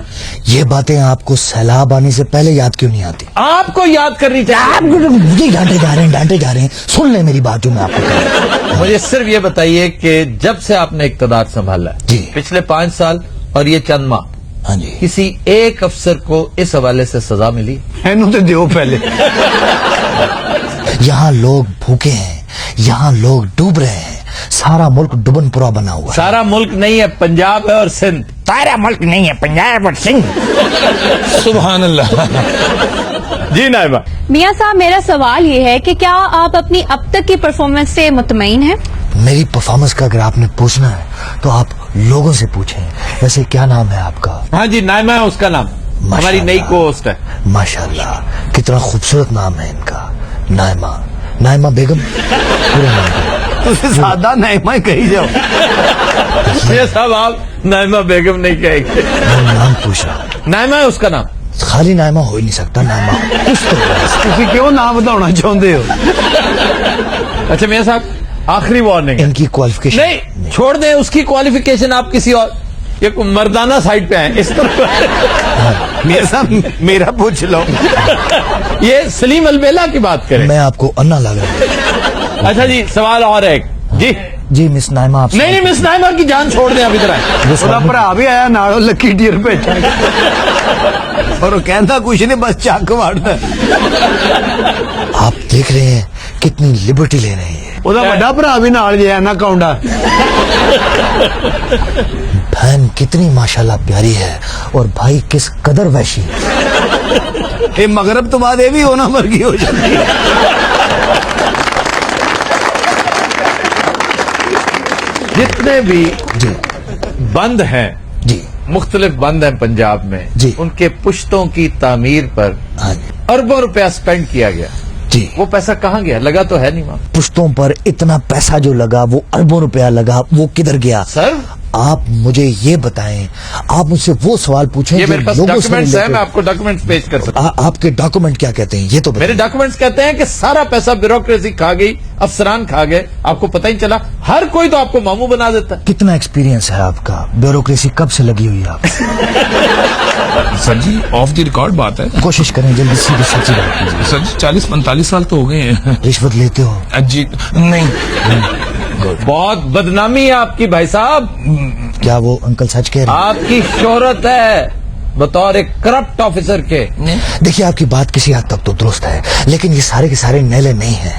ये बातें आपको सैलाब आने से पहले याद क्यों नहीं आती? आपको याद करनी चाहिए। आप मुझे डांटे जा रहे हैं। सुन ले मेरी बात जो मैं आपको कह रहा हूं। मुझे सिर्फ ये बताइए कि जब से आपने इक़्तिदार संभाला है, जी, पिछले 5 साल और ये चंद माह, हाँ जी, किसी एक अफसर को इस हवाले से सजा मिली? इन्हों तो दियो पहले। यहाँ लोग भूखे हैं, यहाँ लोग डूब रहे हैं, सारा मुल्क डुबनपुरा बना हुआ है। सारा मुल्क नहीं है, पंजाब है और सिंध। सारा मुल्क नहीं है, पंजाब और सिंध। सुभान अल्लाह। जी नाइबा। मियाँ साहब, मेरा सवाल ये है कि क्या आप अपनी अब तक की परफॉर्मेंस से मुतमईन हैं? मेरी परफॉर्मेंस का अगर आपने पूछना है तो आप लोगों से पूछें। वैसे क्या नाम है आपका? हाँ जी, नाइमा है उसका नाम, हमारी नई को होस्ट है। माशाल्लाह, कितना खूबसूरत नाम है इनका, नाइमा। नाइमा बेगम पूरा नाम क्या? तुझे सादा नाइमा ही कही जाओ। ये सब आप नाइमा बेगम नहीं कहेंगे। मैं नाम पूछ रहा हूँ। नाइमा है उसका नाम। खाली नाइमा हो ही नहीं सकता, नाइमा कुछ तो होगा। ਤੁਸੀਂ ਕਿਉਂ ਨਾਮ ਵਧਾਉਣਾ ਚਾਹੁੰਦੇ ਹੋ? अच्छा मियां साहब, आखिरी वार्निंग है। इनकी क्वालिफिकेशन नहीं, छोड़ दें उसकी क्वालिफिकेशन, आप किसी और ये मर्दाना साइड पे हैं इस तरह। मेरे साहब मेरा पूछ लो। ये सलीम अलबेला की बात करें। मैं आपको अन्ना लग रहा हूँ। अच्छा जी, सवाल और है एक। जी जी मिस नाइमा आप नहीं, मिस नाइमा की जान छोड़ दें, अब इधर आए। ਉਹਦਾ ਭਰਾ ਵੀ ਆਇਆ ਨਾਲ, ਉਹ ਲੱਕੀ ਡੀਅਰ ਭੇਜਾਂਗੇ। और वो कहता कुछ नहीं, बस ਚੱਕ ਵੜਦਾ। आप देख रहे हैं कितनी लिबर्टी ले रहे हैं। ਉਹਦਾ ਵੱਡਾ ਭਰਾ ਵੀ ਨਾਲ ਜਿਆ ਨਾ ਕੌਂਡਾ। बहन कितनी माशाल्लाह प्यारी है और भाई किस कदर वैशी है। ਇਹ ਮਗਰਬ ਤੋਂ ਬਾਅਦ ਇਹ ਵੀ ਉਹਨਾਂ ਵਰਗੀ ਹੋ ਜਾਂਦੀ ਹੈ। जितने भी जी बंद हैं, जी मुख्तलिफ बंद हैं पंजाब में, जी। उनके पुश्तों की तामीर पर हाँ जी अरबों रुपया स्पेंड किया गया। जी। वो पैसा कहाँ गया? लगा तो है नहीं वहां। पुश्तों पर इतना पैसा जो लगा, वो अरबों रुपया लगा, वो किधर गया? सर, आप मुझे ये बताएं, आप मुझसे वो सवाल पूछें ये जो मेरे पास लोगों से डॉक्यूमेंट्स है, related- मैं आपको डॉक्यूमेंट्स पेश कर सकता हूँ। आपके डॉक्यूमेंट क्या कहते हैं ये तो मेरे बताइए। डॉक्यूमेंट्स कहते हैं कि सारा पैसा ब्यूरोक्रेसी खा गई, अफसरान खा गए, आपको पता ही चला। हर कोई तो आपको मामू बना देता है। कितना एक्सपीरियंस है आपका? ब्यूरोक्रेसी कब से लगी हुई है आप? Sir ji off the record बात है। कोशिश करें जल्दी सीधी सच्ची बात कीजिए। सर जी 40-45 साल तो हो गए हैं। रिश्वत लेते हो? जी नहीं। बहुत बदनामी है आपकी भाई साहब। क्या वो अंकल सच कह रहे हैं? आपकी शोहरत है बतौर एक करप्ट ऑफिसर के। देखिए आपकी बात किसी हद तक तो दुरुस्त है, लेकिन ये सारे के सारे नैले नहीं हैं,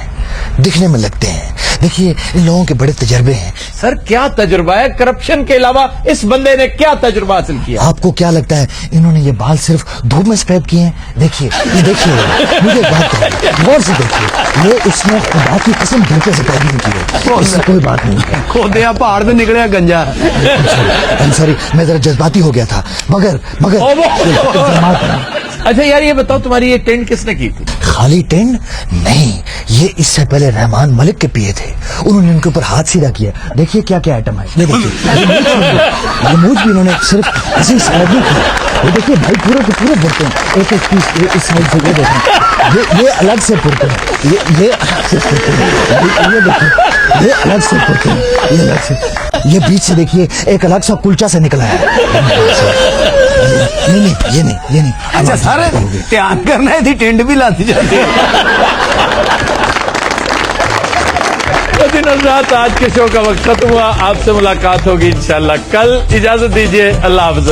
दिखने में लगते हैं। देखिए इन लोगों के बड़े तजर्बे हैं। सर क्या तजुर्बा है? करप्शन के अलावा इस बंदे ने क्या तजुर्बा हासिल किया? आपको क्या लगता है इन्होंने ये बाल सिर्फ धूप में स्क्रैप किए हैं? देखिए ये देखिए, मुझे एक बात करिए, गौर से देखिए, ये उसने खुदा की कसम धोखे से पैदा नहीं की है, इससे कोई बात नहीं है। ਖੋਦਿਆ ਪਹਾੜ ਤੇ ਨਿਕਲਿਆ ਗੰਜਾ। सॉरी, मैं जरा जज्बाती हो गया था, मगर अच्छा यार ये बताओ, तुम्हारी ये टेंट किसने की थी? खाली टेंट नहीं, ये इससे पहले रहमान मलिक के पिए थे, उन्होंने इनके ऊपर हाथ सीधा किया। देखिए क्या क्या आइटम है, ये देखिए, ये मूछ भी इन्होंने सिर्फ ऐसी साइड नहीं की। ये देखिए भाई पूरे के पूरे बुरते हैं, एक एक पीस इस साइड से, ये देखें, ये अलग से पुरते हैं, ये अलग से पुरते हैं, ये देखिए, ये अलग से पुरते हैं, ये अलग से, ये बीच से देखिए एक अलग सा कुलचा से निकला है। नहीं ये नहीं। अच्छा सर ध्यान करना है, थी टेंट भी लाती जाती है। तो दिन रात आज के शो का वक्त खत्म हुआ। आपसे मुलाकात होगी इंशाल्लाह कल। इजाजत दीजिए, अल्लाह हाफ़िज़।